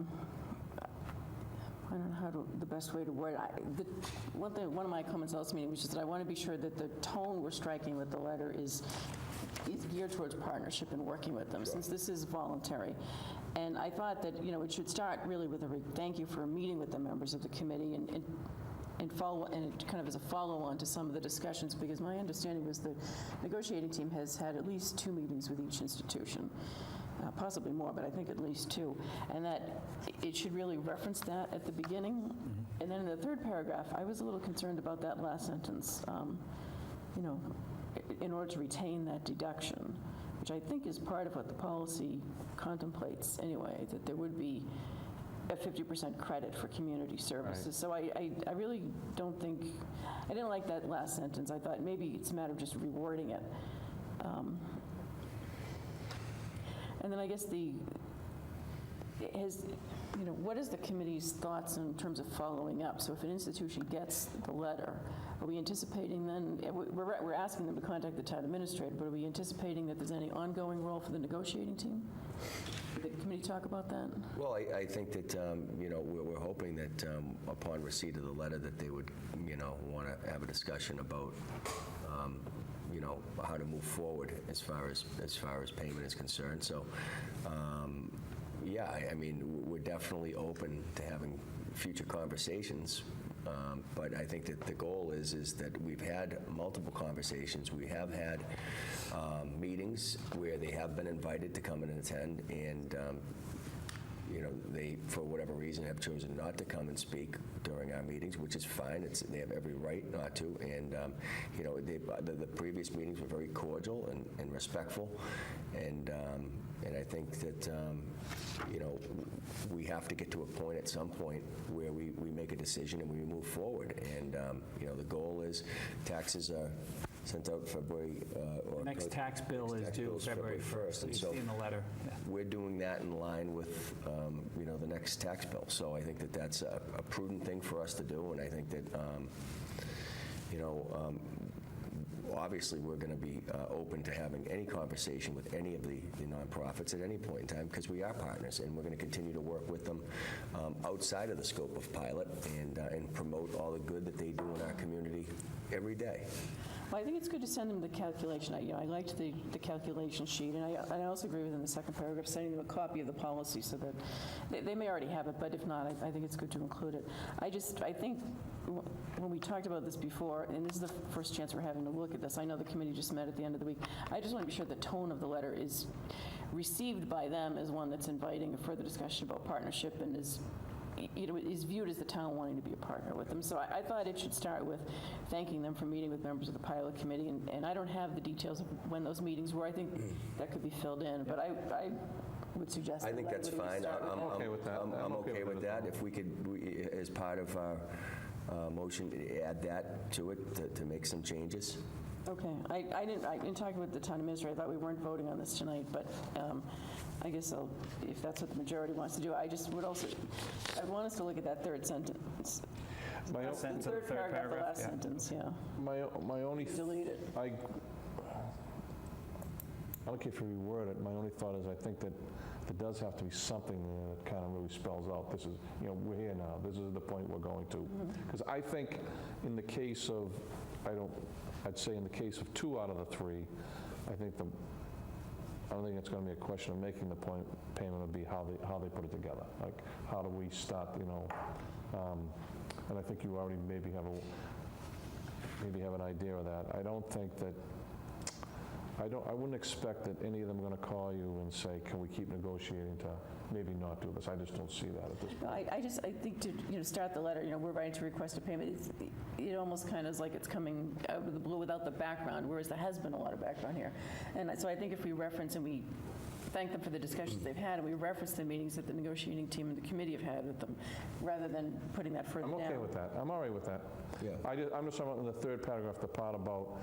don't know the best way to word it. One of my comments last meeting was just that I want to be sure that the tone we're striking with the letter is geared towards partnership and working with them, since this is voluntary. And I thought that, it should start really with a thank you for meeting with the members of the committee and kind of as a follow-on to some of the discussions, because my understanding was the negotiating team has had at least 2 meetings with each institution, possibly more, but I think at least 2, and that it should really reference that at the beginning. And then in the third paragraph, I was a little concerned about that last sentence, in order to retain that deduction, which I think is part of what the policy contemplates anyway, that there would be a 50% credit for community services. Right. So I really don't think, I didn't like that last sentence. I thought maybe it's a matter of just rewording it. And then I guess what is the committee's thoughts in terms of following up? So if an institution gets the letter, are we anticipating then, we're asking them to contact the town administrator, but are we anticipating that there's any ongoing role for the negotiating team? Did the committee talk about that? Well, I think that, we're hoping that upon receipt of the letter that they would, want to have a discussion about, how to move forward as far as payment is concerned. So, I mean, we're definitely open to having future conversations. But I think that the goal is that we've had multiple conversations. We have had meetings where they have been invited to come and attend, and they, for whatever reason, have chosen not to come and speak during our meetings, which is fine. They have every right not to. And the previous meetings were very cordial and respectful, and I think that we have to get to a point at some point where we make a decision and we move forward. And the goal is taxes are sent out February, or... Next tax bill is tax due bill's February 1st. and You've so seen the letter. Yeah. we're doing that in line with, the next tax bill. So I think that that's a prudent thing for us to do, and I think that, obviously, we're going to be open to having any conversation with any of the nonprofits at any point in time, because we are partners, and we're going to continue to work with them outside of the scope of pilot and promote all the good that they do in our community every day. Well, I think it's good to send them the calculation. I liked the calculation sheet, and I also agree with in the second paragraph, sending them a copy of the policy so that they may already have it, but if not, I think it's good to include it. I think when we talked about this before, and this is the first chance we're having to look at this, I know the committee just met at the end of the week, I just want to be sure the tone of the letter is received by them as one that's inviting a further discussion about partnership and is viewed as the town wanting to be a partner with them. So I thought it should start with thanking them for meeting with members of the pilot committee, and I don't have the details of when those meetings were. I think that could be filled in, but I would suggest... I think that's fine. I'm okay with that. I'm okay with that. If we could, as part of our motion, add that to it to make some changes. Okay. In talking with the town administrator, I thought we weren't voting on this tonight, but I guess if that's what the majority wants to do, I'd want us to look at that third sentence. Sentence The of the third paragraph, the last yeah. sentence, yeah. My only... Delete it. I don't care if you reword it. My only thought is I think that there does have to be something there that kind of really spells out, this is, we're here now, this is the point we're going to. Because I think in the case of, I'd say in the case of 2 out of the 3, I don't think it's going to be a question of making the payment, would be how they put it together. Like, how do we start, and I think you already maybe have an idea of that. I don't think that, I wouldn't expect that any of them are going to call you and say, can we keep negotiating to maybe not do this? I just don't see that at this point. I think to start the letter, we're writing to request a payment. It almost kind of is like it's coming out of the blue without the background, whereas there has been a lot of background here. And so I think if we reference and we thank them for the discussions they've had, and we reference the meetings that the negotiating team and the committee have had with them, rather than putting that further I'm down. okay with that. I'm all right with that. Yeah. I'm just talking about in the third paragraph, the part about,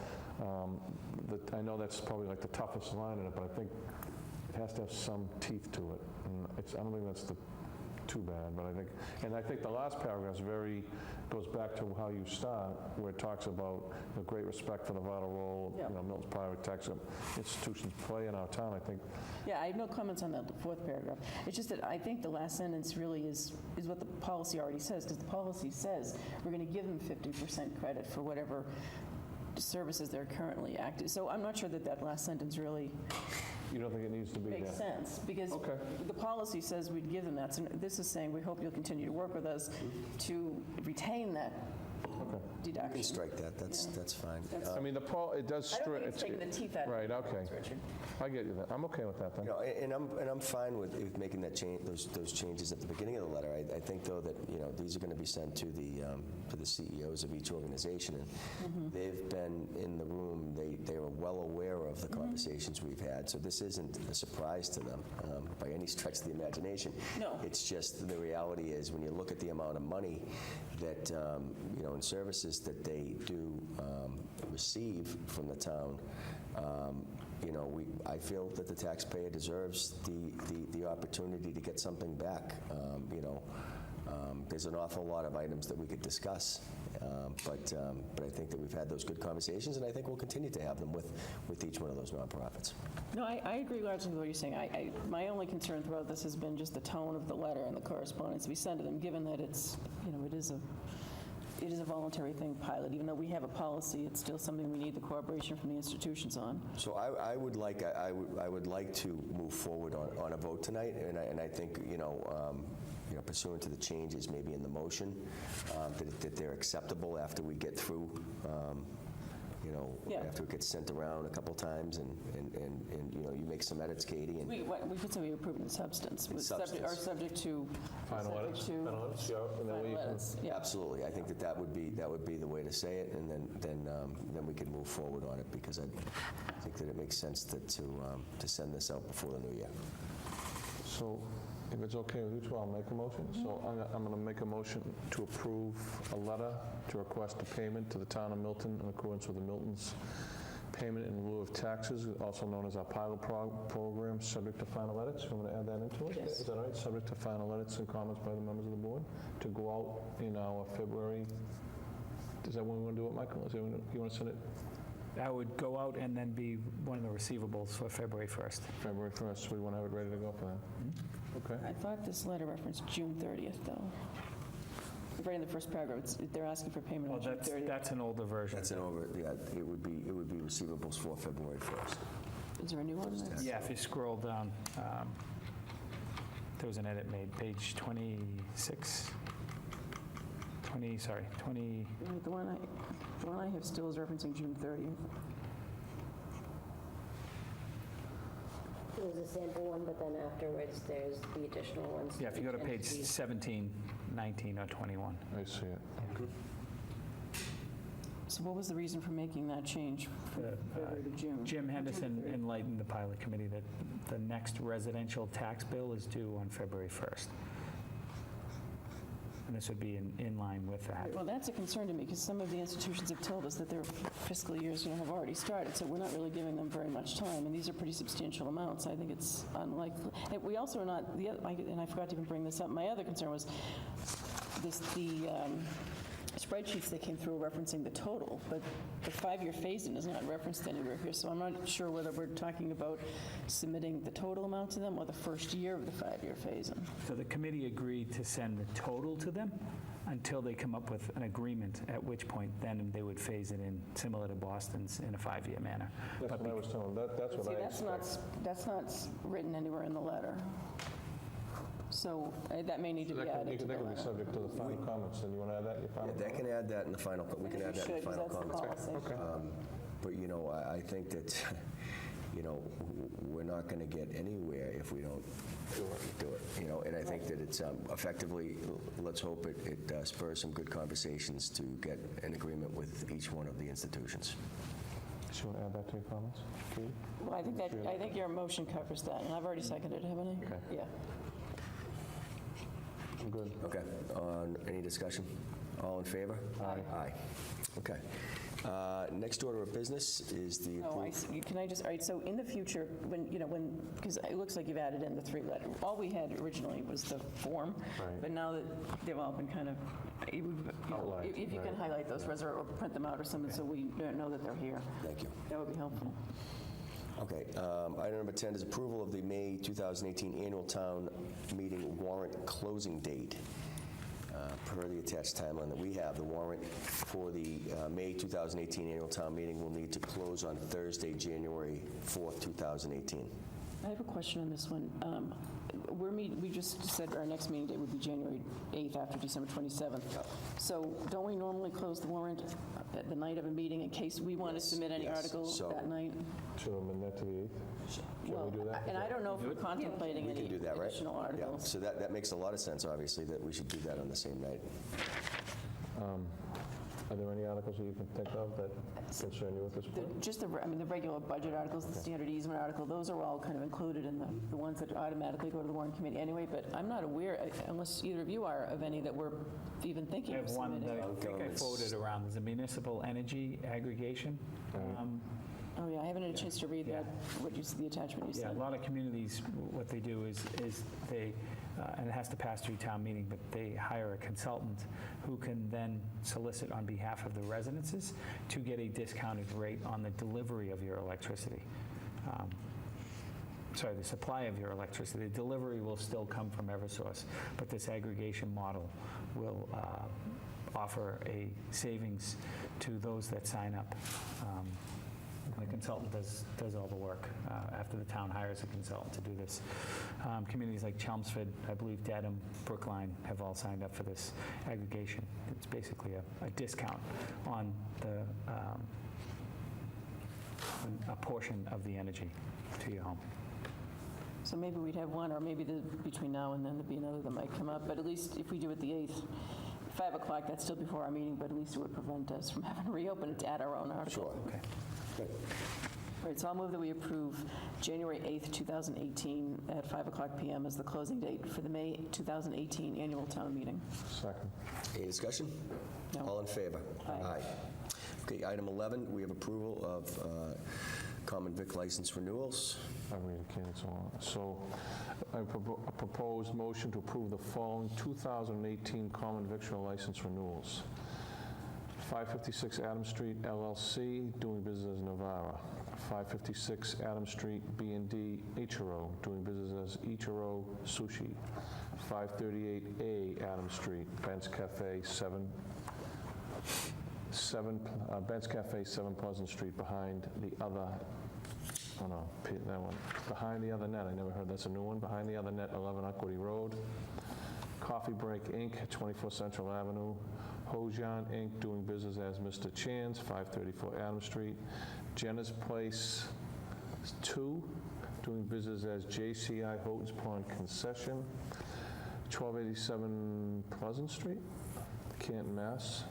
I know that's probably like the toughest line in it, but I think it has to have some teeth to it. And I don't think that's too bad, but I think the last paragraph goes back to how you start, where it talks about great respect for the vital role, Yeah. Milton's private tax institutions play in our town. I think Yeah, I have no comments on that, the fourth paragraph. It's just that I think the last sentence really is what the policy already says, because the policy says we're going to give them 50% credit for whatever services they're currently active. So I'm not sure that last sentence really you don't think it needs to be makes there. sense, because Okay. the policy says we'd give them that. So this is saying we hope you'll continue to work with us to retain that Okay. deduction. You can strike that. That's fine. I mean, it does... I don't think it's taking the teeth out of it. Right, okay. Richard. I get you that. I'm okay with that then. And I'm fine with making that change, those changes at the beginning of the letter. I think, though, that these are going to be sent to the CEOs of each organization, and they've been in the room. They are well aware of the conversations we've had. So this isn't a surprise to them by any stretch of the imagination. No. It's just the reality is when you look at the amount of money that in services that they do receive from the town. I feel that the taxpayer deserves the opportunity to get something back. There's an awful lot of items that we could discuss, but I think that we've had those good conversations, and I think we'll continue to have them with each one of those nonprofits. No, I agree largely with what you're saying. My only concern throughout this has been just the tone of the letter and the correspondence we send to them, given that it is a voluntary thing, pilot. Even though we have a policy, it's still something we need the cooperation from the institutions on. So I would like to move forward on a vote tonight, and I think pursuant to the changes maybe in the motion, that they're acceptable after we get through. Yeah. After it gets sent around a couple times, and you make some edits, Katie. And We could say we approve in substance. In substance. Or subject to... Final edits? Final edits, yeah. And then Final edits, yeah. Absolutely, I think that would be the way to say it, and then we can move forward on it, because I think that it makes sense to send this out before the new year. So If it's okay with you two, I'll make a motion. So I'm going to make a motion to approve a letter to request a payment to the town of Milton in accordance with the Milton's payment in lieu of taxes, also known as our pilot program, subject to final edits. You want to add that into it? Yes. Is that all right? Subject to final edits and comments by the members of the board to go out in our February. Is that when we want to do it, Michael? Is that when you want to send it That would go out and then be one of the receivables for February 1st. February 1st? We want to have it ready to go for that. Okay. I thought this letter referenced June 30th, though. Right in the first paragraph, they're asking for payment on Well, June 30th. that's an older version. That's an over, yeah, it would be receivables for February 1st. Is there a new one? Yeah, if you scroll down, there was an edit made, page 26, 20, sorry, 20, The one I have still is referencing June 30th. It was a sample one, but then afterwards, there's the additional ones. yeah, if you go to page Entities. 17, 19, or 21. I see it. So what was the reason for making that change from February to June? Jim Henderson enlightened the pilot committee that the next residential tax bill is due on February 1st. And this would be in line with that. Well, that's a concern to me, because some of the institutions have told us that their fiscal years have already started, so we're not really giving them very much time, and these are pretty substantial amounts. I think it's unlikely. And we also are not, and I forgot to even bring this up, my other concern was the spreadsheets that came through referencing the total, but the 5-year phase-in is not referenced anywhere here, so I'm not sure whether we're talking about submitting the total amount to them or the first year of the 5-year phase-in. So the committee agreed to send the total to them until they come up with an agreement, at which point then they would phase it in, similar to Boston's, in a 5-year manner. That's what I was telling them. That's what See, I that's expect. that's not written anywhere in the letter. So that may need to be added to the That could be letter. subject to the final comments. Then you want to add that in your final Yeah, that comments? can add that in the final, we can I add think that in we the should, final 'cause that's comments. the policy. But, I think that, we're not going to get anywhere if we don't do it, and I think that it's effectively, let's hope it spurs some good conversations to get an agreement with each one of the institutions. So you want to add that to your comments, Katie? Well, I think your motion covers that, and I've already seconded it, haven't I? Okay. Yeah. I'm good. Okay, any discussion? All in favor? Aye. Aye. Okay. Next order of business is the Oh, I approval. see. Can I just, all right, so in the future, because it looks like you've added in the 3 letters. All we had originally was the form, Right. but now that they've all been kind of, Outlined, if you can right. highlight those or print them out or something so we know that they're here, Thank you. that would be helpful. Okay, item number 10 is approval of the May 2018 annual town meeting warrant closing date. Per the attached timeline that we have, the warrant for the May 2018 annual town meeting will need to close on Thursday, January 4th, 2018. I have a question on this one. We just said our next meeting date would be January 8th after December 27th. So don't we normally close the warrant at the night of a meeting in case we want to submit any yes. article So- that night? Should have been that to the 8th? Can Well, we do that? and I don't know if we're contemplating We any can do that, right? additional Yeah, articles. so that makes a lot of sense, obviously, that we should do that on the same night. Are there any articles that you can think of that concern you at this point? Just the regular budget articles, the standard easement article, those are all kind of included in the ones that automatically go to the warrant committee anyway, but I'm not aware, unless either of you are, of any that we're even I thinking of have one submitting. that I think I forwarded around. There's a municipal energy aggregation. Oh, yeah, I haven't had a chance to read that, the attachment you Yeah, a sent. lot of communities, what they do is they, and it has to pass through town meeting, but they hire a consultant who can then solicit on behalf of the residences to get a discounted rate on the delivery of your electricity. Sorry, the supply of your electricity. The delivery will still come from Eversource, but this aggregation model will offer a savings to those that sign up. The consultant does all the work after the town hires a consultant to do this. Communities like Chelmsford, I believe Dedham, Brookline have all signed up for this aggregation. It's basically a discount on a portion of the energy to your home. So maybe we'd have one, or maybe between now and then there'd be another that might come up, but at least if we do it the 8th, 5 o'clock, that's still before our meeting, but at least it would prevent us from having to reopen it to add our own article. Sure. Okay. Good. All right, so I'll move that we approve January 8th, 2018 at 5:00 PM as the closing date for the May 2018 annual town meeting. Second. Any discussion? No. All in favor? Aye. Okay, item 11, we have approval of common vic license renewals. I really can't, so I propose motion to approve the following 2018 common victual license renewals. 556 Adams Street LLC, doing business as Navara. 556 Adams Street B&D Ichiro, doing business as Ichiro Sushi. 538A Adams Street, Ben's Cafe, 7 Pleasant Street, behind the other, oh no, that one, behind the other net, I never heard, that's a new one, behind the other net, 11 Equity Road. Coffee Break Inc., 24 Central Avenue. Hojian Inc., doing business as Mr. Chan's, 534 Adams Street. Jenna's Place 2, doing business as JCI Houghton's Pond Concession. 1287 Pleasant Street, Canton, Mass.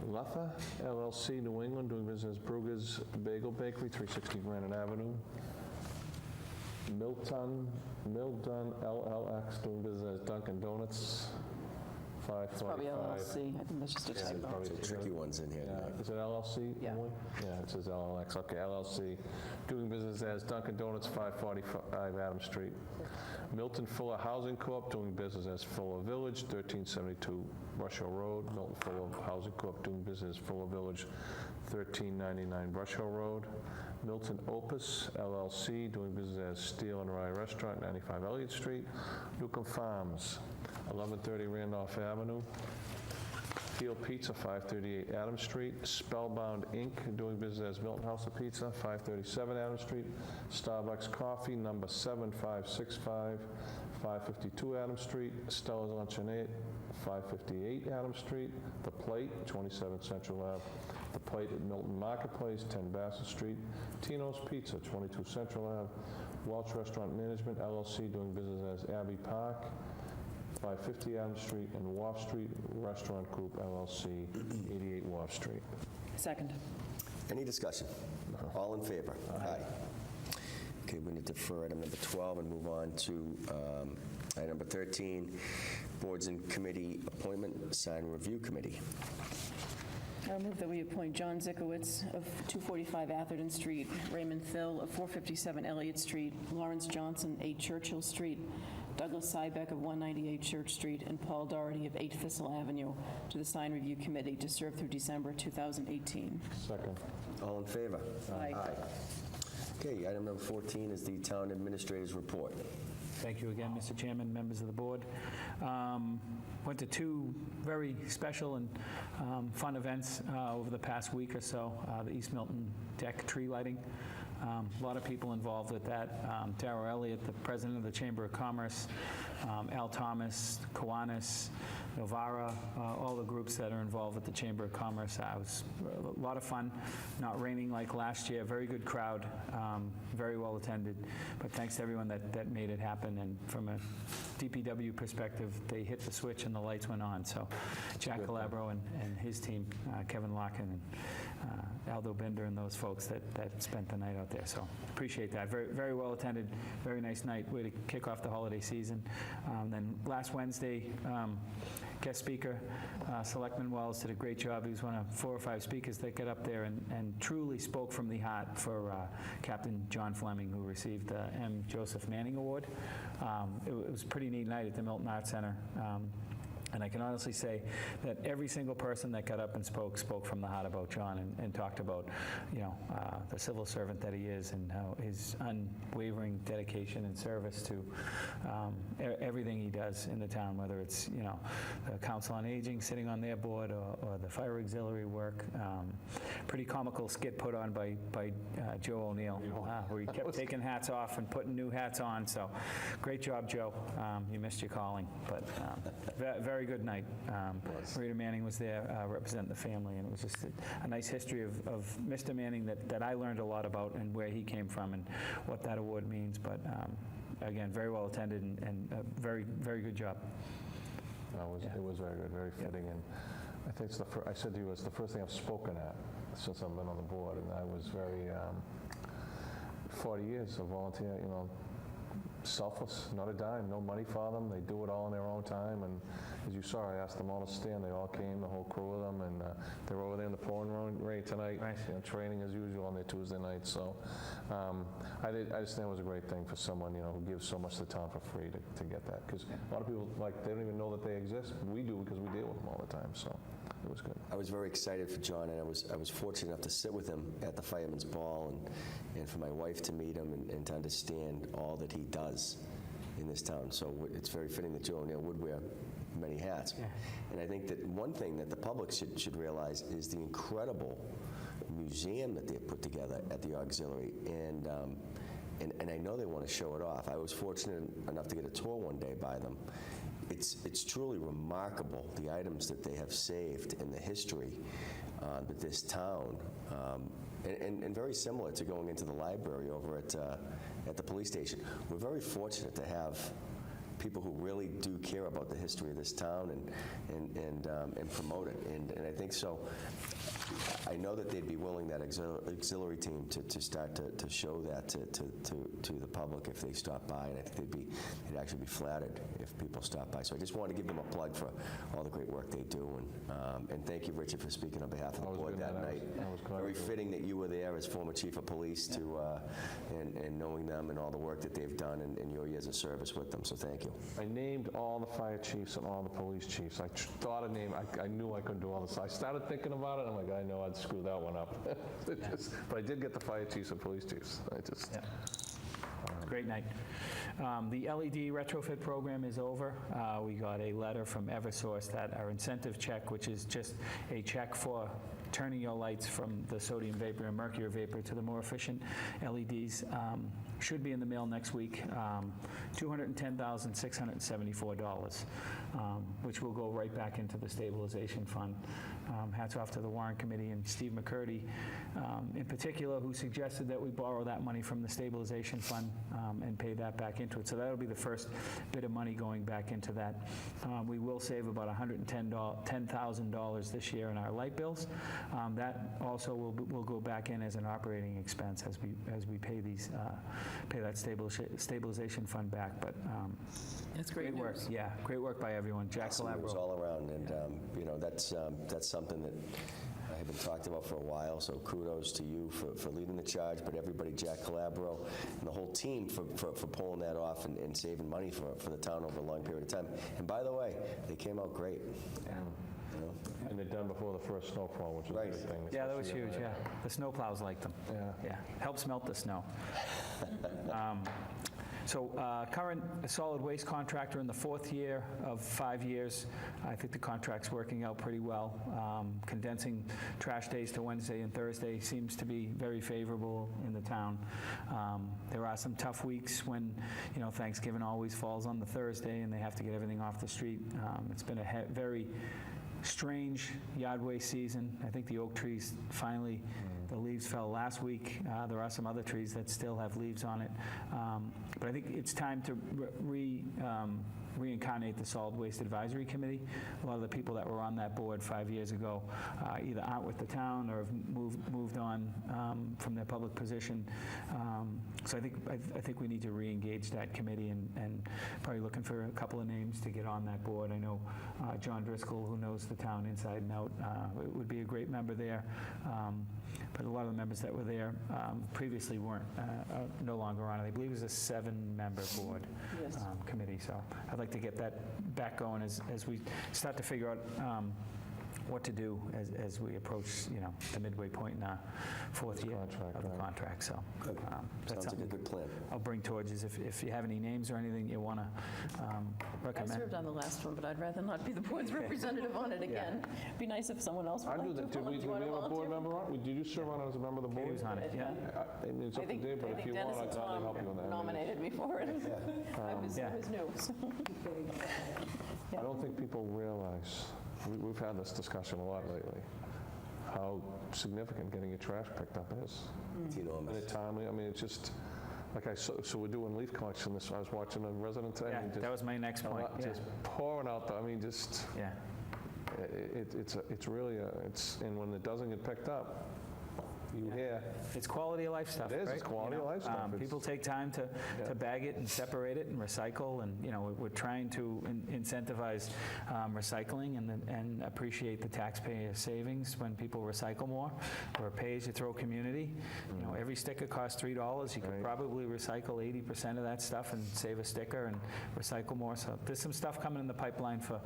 Letha LLC, New England, doing business as Brugger's Bagel Bakery, 360 Granite Avenue. Milton LLX, doing business as Dunkin' Donuts, 545. It's probably LLC. I think that's just a Yeah, typo. probably- Some tricky ones in here Yeah, tonight. is it LLC? Yeah. only? Yeah, it says LLX. Okay, LLC, doing business as Dunkin' Donuts, 545 Adams Street. Milton Fuller Housing Corp., doing business as Fuller Village, 1372 Brush Hill Road. Milton Fuller Housing Corp., doing business as Fuller Village, 1399 Brush Hill Road. Milton Opus LLC, doing business as Steel and Rye Restaurant, 95 Elliott Street. Newcomb Farms, 1130 Randolph Avenue. Field Pizza, 538 Adams Street. Spellbound Inc., doing business as Milton House of Pizza, 537 Adams Street. Starbucks Coffee, number 7565, 552 Adams Street. Stella's Luncheonette, 558 Adams Street. The Plate, 27 Central Ave. The Plate at Milton Marketplace, 10 Bassett Street. Tino's Pizza, 22 Central Ave. Welch Restaurant Management LLC, doing business as Abbey Park, 550 Adams Street, and Wharf Street Restaurant Group LLC, 88 Wharf Street. Second. Any discussion? All in favor? Aye. Okay, we need to defer item number 12 and move on to item number 13, Boards and Committee Appointment Sign Review Committee. I move that we appoint John Zikowitz of 245 Atherton Street, Raymond Thill of 457 Elliott Street, Lawrence Johnson, 8 Churchill Street, Douglas Sybeck of 198 Church Street, and Paul Doherty of 8 Thistle Avenue to the Sign Review Committee to serve through December 2018. Second. All in favor? Aye. Okay, item number 14 is the Town Administrator's Report. Thank you again, Mr. Chairman, members of the board. Went to 2 very special and fun events over the past week or so. The East Milton deck tree lighting. A lot of people involved with that. Darrell Elliott, the president of the Chamber of Commerce, Al Thomas, Kiwanis, Novara, all the groups that are involved with the Chamber of Commerce. It was a lot of fun, not raining like last year. Very good crowd, very well attended. But thanks to everyone that made it happen. And from a DPW perspective, they hit the switch and the lights went on. So Jack Calabro and his team, Kevin Locken and Aldo Bender and those folks that spent the night out there. So appreciate that. Very, very well attended, very nice night. Way to kick off the holiday season. Then last Wednesday, guest speaker, Selectman Wells did a great job. He was one of 4 or 5 speakers that got up there and truly spoke from the heart for Captain John Fleming, who received the M. Joseph Manning Award. It was a pretty neat night at the Milton Arts Center. And I can honestly say that every single person that got up and spoke from the heart about John and talked about, the civil servant that he is and how his unwavering dedication and service to everything he does in the town, whether it's, the Council on Aging, sitting on their board, or the fire auxiliary work. Pretty comical skit put on by Joe O'Neill, where he kept taking hats off and putting new hats on. So great job, Joe. You missed your calling, but very good night. Rita Manning was there representing the family, and it was just a nice history of Mr. Manning that I learned a lot about and where he came from and what that award means. But again, very well attended and very, very good job. It was very good, very fitting, and I think I said to you, it's the first thing I've spoken at since I've been on the board, and I was very 40 years of volunteer, selfless, not a dime, no money for them. They do it all in their own time. And as you saw, I asked them all to stand. They all came, the whole crew of them, and they're over there in the pouring rain tonight, training as usual on their Tuesday nights. So I just think it was a great thing for someone, who gives so much to the town for free to get that. Because a lot of people, they don't even know that they exist. We do because we deal with them all the time. So it was good. I was very excited for John, and I was fortunate enough to sit with him at the Fireman's Ball, and for my wife to meet him and to understand all that he does in this town. So it's very fitting that Joe O'Neill would wear many hats. Yeah. And I think that one thing that the public should realize is the incredible museum that they've put together at the auxiliary, and I know they want to show it off. I was fortunate enough to get a tour one day by them. It's truly remarkable, the items that they have saved in the history that this town, and very similar to going into the library over at the police station. We're very fortunate to have people who really do care about the history of this town and promote it. And I think so. I know that they'd be willing, that auxiliary team, to start to show that to the public if they stop by, and I think they'd actually be flattered if people stop by. So I just wanted to give them a plug for all the great work they do, and thank you, Richard, for speaking on behalf of the board that night. Very fitting that you were there as former chief of police and knowing them and all the work that they've done and your years of service with them. So thank you. I named all the fire chiefs and all the police chiefs. I thought a name. I knew I couldn't do all this. I started thinking about it. I'm like, I know I'd screw that one up. But I did get the fire chiefs and police chiefs. Great night. The LED retrofit program is over. We got a letter from Eversource that our incentive check, which is just a check for turning your lights from the sodium vapor and mercury vapor to the more efficient LEDs, should be in the mail next week. $210,674, which will go right back into the stabilization fund. Hats off to the Warrant Committee and Steve McCurdy in particular, who suggested that we borrow that money from the stabilization fund and pay that back into it. So that'll be the first bit of money going back into that. We will save about $110,000 this year in our light bills. That also will go back in as an operating expense as we pay that stabilization fund back. But that's great work. news. Yeah, great work by everyone. Jack Awesome news Calabro. all around, and that's something that I have been talked about for a while, so kudos to you for leading the charge, but everybody, Jack Calabro and the whole team for pulling that off and saving money for the town over a long period of time. And by the way, they came out great. Yeah. And they're done before the first snowfall, which is a good thing. Yeah, that was huge, yeah. The snowplows liked them. Yeah. Helps melt the snow. So current solid waste contractor in the 4th year of 5 years. I think the contract's working out pretty well. Condensing trash days to Wednesday and Thursday seems to be very favorable in the town. There are some tough weeks when, Thanksgiving always falls on the Thursday and they have to get everything off the street. It's been a very strange yard waste season. I think the oak trees finally, the leaves fell last week. There are some other trees that still have leaves on it. But I think it's time to reincarnate the Solid Waste Advisory Committee. A lot of the people that were on that board 5 years ago either aren't with the town or have moved on from their public position. So I think we need to re-engage that committee and probably looking for a couple of names to get on that board. I know John Driscoll, who knows the town inside and out, would be a great member there. But a lot of the members that were there previously weren't, no longer on it. I believe it was a 7-member board committee. So I'd like to get that back going as we start to figure out what to do as we approach, the midway point in our 4th year of the contract. So that's Sounds like a good plan. I'll bring towards you if you have any names or anything you want to I recommend. served on the last one, but I'd rather not be the board's representative on it again. It'd be nice if someone else would I like do to. that. Did we Do you have wanna a board volunteer? member on? Did you serve on it as a member of the board? He was on it, yeah. I mean, it's up to Dave, but if you want, I'd gladly help you on that. Nominated me for it. I was new, so. I don't think people realize, we've had this discussion a lot lately, how significant getting your trash picked up is. It's enormous. And timely, it's just, so we're doing leaf collection this, I was watching a resident today. Yeah, and just- that was my next point. Just pouring out, Yeah. it's really, and when it doesn't get picked up, you hear. It's quality of life stuff, It is, right? it's quality of life stuff. It's- People take time to bag it and separate it and recycle, and, we're trying to incentivize recycling and appreciate the taxpayer savings when people recycle more. We're a pay-as-you-throw community. Every sticker costs $3. You could probably recycle 80% of that stuff and save a sticker and recycle more. So there's some stuff coming in the pipeline for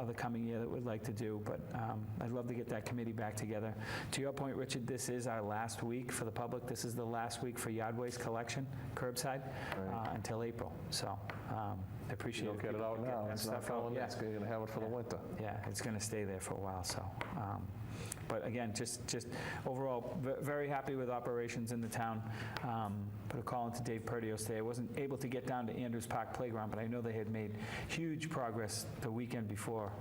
the coming year that we'd like to do, but I'd love to get that committee back together. To your point, Richard, this is our last week for the public. This is the last week for yard waste collection, curbside, until April. So I appreciate Don't get it out now. that It's not stuff out. going, Yeah. it's going to have it for the winter. Yeah, it's going to stay there for a while, so. But again, just overall, very happy with operations in the town. Put a call into Dave Perdios today. I wasn't able to get down to Andrews Park Playground, but I know they had made huge progress the weekend before,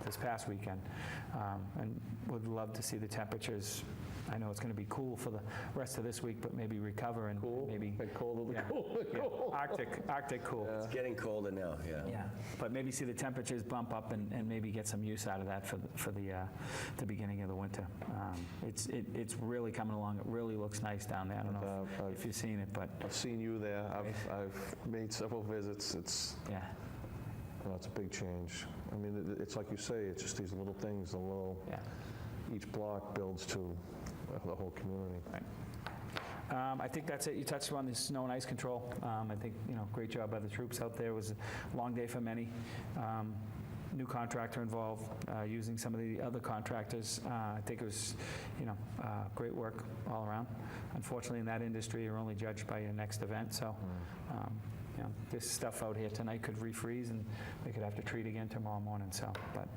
this past weekend. And would love to see the temperatures. I know it's going to be cool for the rest of this week, but maybe recover and maybe... Bit cold, Yeah, cold. Arctic cool. It's getting colder now, yeah. Yeah, but maybe see the temperatures bump up and maybe get some use out of that for the beginning of the winter. It's really coming along. It really looks nice down there. I don't know if you've seen it, but I've seen you there. I've made several visits. It's a big change. I mean, it's like you say, it's just these little things, each block builds to the whole community. Right. I think that's it. You touched on the snow and ice control. I think, great job by the troops out there. It was a long day for many. New contractor involved, using some of the other contractors. I think it was, great work all around. Unfortunately, in that industry, you're only judged by your next event. So, this stuff out here tonight could refreeze, and they could have to treat again tomorrow morning. So, but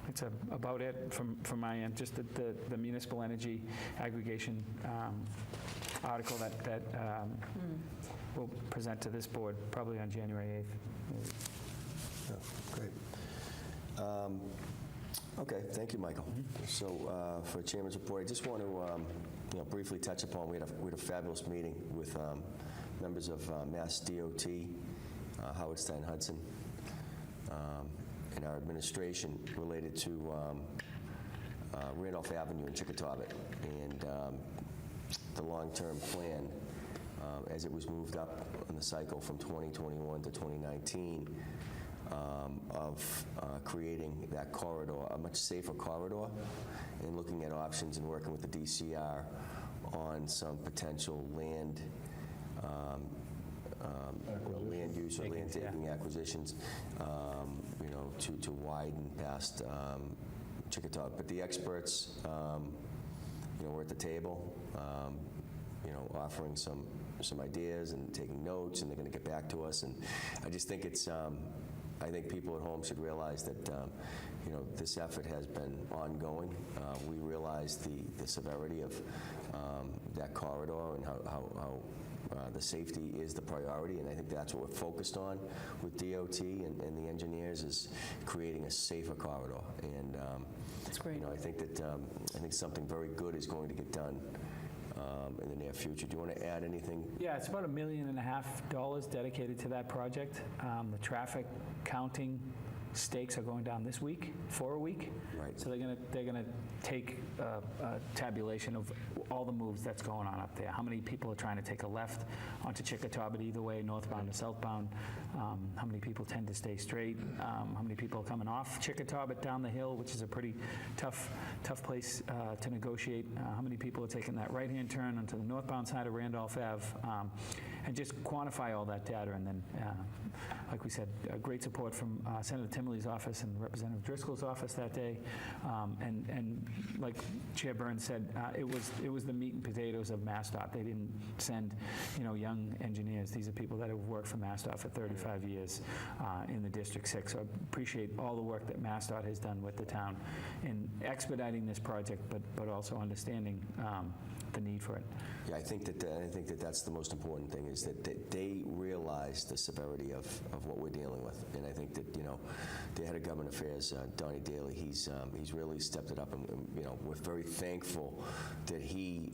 it's about it from my end. Just the municipal energy aggregation article that we'll present to this board probably on January 8th. Yeah, great. Okay, thank you, Michael. So for Chairman's report, I just want to briefly touch upon, we had a fabulous meeting with members of Mass DOT, Howard Stein Hudson, and our administration related to Randolph Avenue in Chickatobit, and the long-term plan as it was moved up on the cycle from 2021 to 2019 of creating that corridor, a much safer corridor, and looking at options and working with the DCR on some potential land land use or land taking acquisitions, to widen past Chickatobit. But the experts, were at the table, offering some ideas and taking notes, and they're going to get back to us. And I just think it's, I think people at home should realize that, this effort has been ongoing. We realize the severity of that corridor and how the safety is the priority, and I think that's what we're focused on with DOT and the engineers, is creating a safer corridor. And That's great. I think that I think something very good is going to get done in the near future. Do you want to add anything? Yeah, it's about $1.5 million dedicated to that project. The traffic counting stakes are going down this week for a week. Right. So they're gonna take a tabulation of all the moves that's going on up there. How many people are trying to take a left onto Chickatobit either way, northbound or southbound? How many people tend to stay straight? How many people are coming off Chickatobit down the hill, which is a pretty tough place to negotiate? How many people are taking that right-hand turn onto the northbound side of Randolph Ave? And just quantify all that data, and then, like we said, great support from Senator Timley's office and Representative Driscoll's office that day. And like Chair Burns said, it was the meat and potatoes of MassDOT. They didn't send, young engineers. These are people that have worked for MassDOT for 35 years in the District 6. So I appreciate all the work that MassDOT has done with the town in expediting this project, but also understanding the need for it. Yeah, I think that that's the most important thing, is that they realize the severity of what we're dealing with. And I think that, the head of government affairs, Donnie Daly, he's really stepped it up, and we're very thankful that he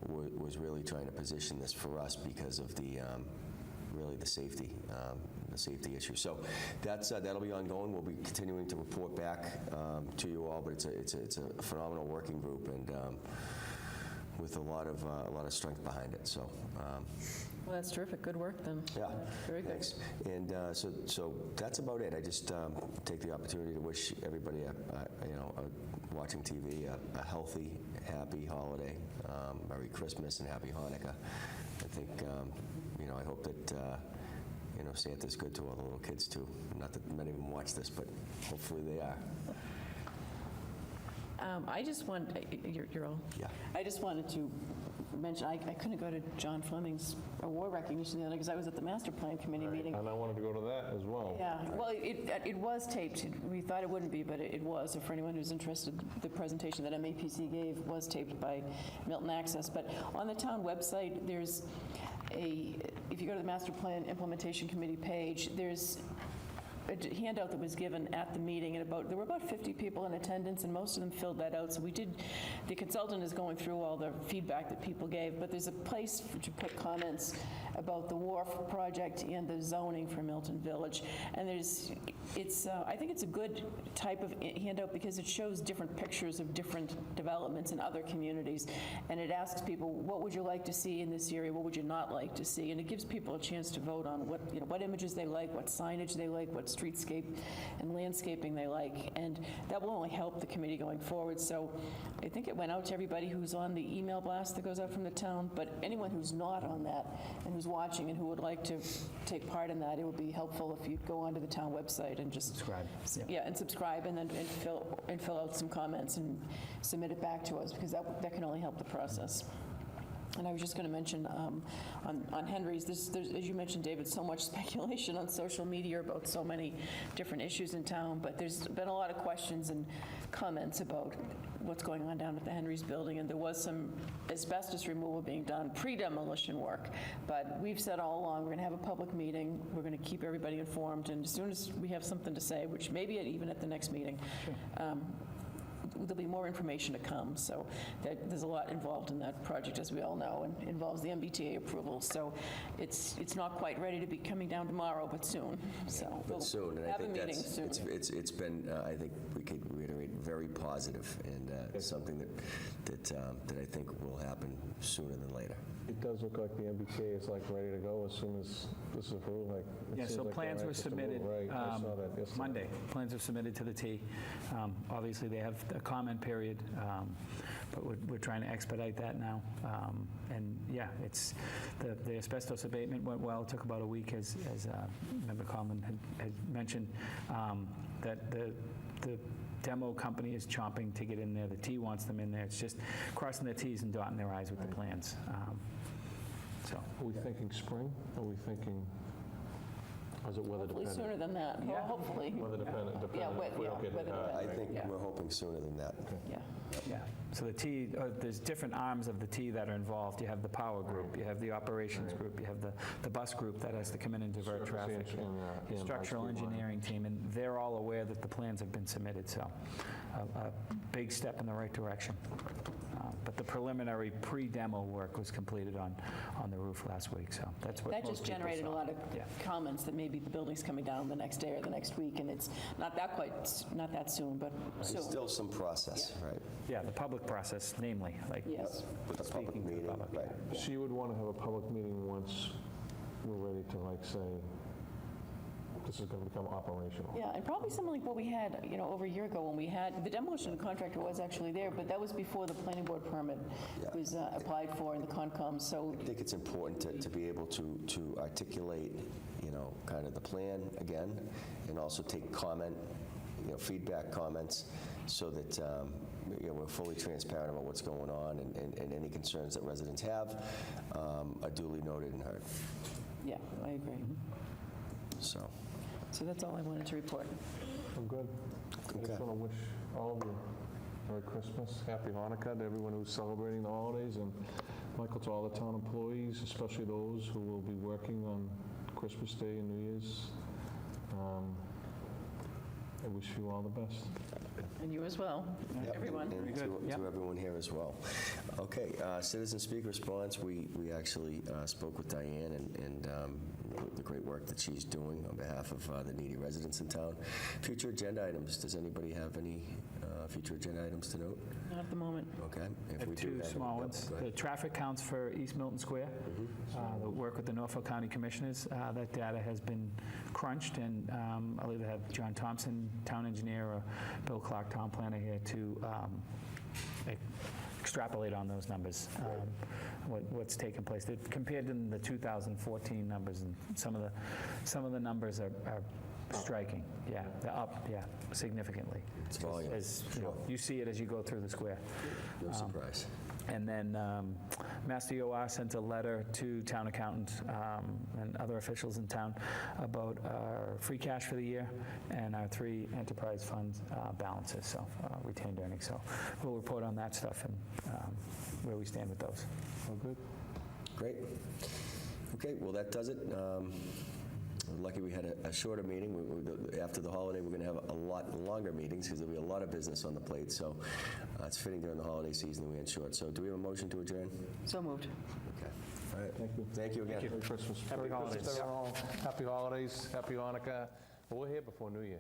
was really trying to position this for us because of the really the safety issue. So that'll be ongoing. We'll be continuing to report back to you all, but it's a phenomenal working group and with a lot of strength behind it. So. Well, that's terrific. Good work, then. Yeah, Very good. thanks. And so that's about it. I just take the opportunity to wish everybody, watching TV, a healthy, happy holiday, Merry Christmas, and Happy Hanukkah. I think, I hope that, Santa's good to all the little kids, too. Not that many of them watch this, but hopefully they are. I just want, you're all? Yeah. I just wanted to mention, I couldn't go to John Fleming's award recognition the other night because I was at the master plan committee meeting. And I wanted to go to that as well. Yeah, well, it was taped. We thought it wouldn't be, but it was. So for anyone who's interested, the presentation that MAPC gave was taped by Milton Access. But on the town website, there's if you go to the master plan implementation committee page, there's a handout that was given at the meeting, and there were about 50 people in attendance, and most of them filled that out. So the consultant is going through all the feedback that people gave, but there's a place to put comments about the wharf project and the zoning for Milton Village. And I think it's a good type of handout because it shows different pictures of different developments in other communities, and it asks people, what would you like to see in this area, what would you not like to see, and it gives people a chance to vote on what images they like, what signage they like, what streetscape and landscaping they like, and that will only help the committee going forward. So I think it went out to everybody who's on the email blast that goes out from the town, but anyone who's not on that and who's watching and who would like to take part in that, it would be helpful if you'd go onto the town website and just Subscribe. Yeah, and subscribe, and then fill out some comments and submit it back to us, because that can only help the process. And I was just going to mention on Henry's, there's, as you mentioned, David, so much speculation on social media about so many different issues in town, but there's been a lot of questions and comments about what's going on down at the Henry's building, and there was some asbestos removal being done, pre-demolition work. But we've said all along, we're going to have a public meeting, we're going to keep everybody informed, and as soon as we have something to say, which maybe even at the next meeting, there'll be more information to come. So there's a lot involved in that project, as we all know, and involves the MBTA approval. So it's not quite ready to be coming down tomorrow, but soon. So But soon, and I have a think meeting soon. it's been, I think we could reiterate, very positive, and something that I think will happen sooner than later. It does look like the MBTA is like ready to go as soon as this is approved. Like, it Yeah, seems so like plans they're were anxious to move. submitted Right, I saw that yesterday. Monday. Plans were submitted to the T. Obviously, they have a comment period, but we're trying to expedite that now. And yeah, it's the asbestos abatement went well. It took about a week, as Member Coleman had mentioned, that the demo company is chomping to get in there. The T wants them in there. It's just crossing their T's and dotting their I's with the plans. So. Are we thinking spring? Are we thinking, or is it weather Hopefully dependent? sooner than that. Well, hopefully. Weather dependent, Yeah, if we don't get weather it. I dependent. think Yeah. we're hoping sooner than that. Yeah. Yeah, so the T, there's different arms of the T that are involved. You have the power group, you have the operations group, you have the bus group that has to come in and divert Surface traffic, and structural high-speed line. engineering team, and they're all aware that the plans have been submitted, so a big step in the right direction. But the preliminary pre-demo work was completed on the roof last week, so that's what That most just people generated a saw. lot of Yeah. comments that maybe the building's coming down the next day or the next week, and it's not that soon, but soon. There's still some process, right? Yeah, the public process, namely, like Yes. With the public speaking to the meeting, public. right? So you would want to have a public meeting once we're ready to, like, say, this is going to become operational. Yeah, and probably something like what we had, over a year ago when we had, the demolition contractor was actually there, but that was before the planning board permit Yeah. was applied for in the Concom, so, I think it's important to be able to articulate, kind of the plan again, and also take comment, feedback, comments, so that, we're fully transparent about what's going on, and any concerns that residents have are duly noted and heard. yeah, I agree. So, So that's all I wanted to report. I'm good. I Okay. just want to wish all of you Merry Christmas, Happy Hanukkah to everyone who's celebrating the holidays, and Michael, to all the town employees, especially those who will be working on Christmas Day and New Year's. wish you all the best. And you as well, Yep, everyone. And to everyone here as well. Okay, citizen speak response, we actually spoke with Diane and the great work that she's doing on behalf of the needy residents in town. Future agenda items, does anybody have any future agenda items to note? Not at the moment. Okay. I If have we do two have small yep, ones. go ahead. The traffic counts for East Milton Square, the work with the Norfolk County Commissioners, that data has been crunched, and I'll either have John Thompson, town engineer, or Bill Clark, town planner, here to extrapolate on those numbers, what's taken place. Compared to the 2014 numbers, and some of the numbers are striking. Yeah, they're up, yeah, significantly. It's volume. You see it as you go through the square. No surprise. And then Mass DOR sent a letter to town accountants and other officials in town about our free cash for the year and our 3 enterprise funds balances, so retained earnings. So we'll report on that stuff and where we stand with those. All good? Great. Okay, well, that does it. Lucky we had a shorter meeting. After the holiday, we're going to have a lot longer meetings because there'll be a lot of business on the plate. So it's fitting during the holiday season that we end short. So do we have a motion to adjourn? So moved. Okay. All right. Thank you. Thank you again. Merry Christmas. Happy Merry holidays. Christmas, everyone. Happy holidays. Happy Hanukkah. Well, we're here before New Year.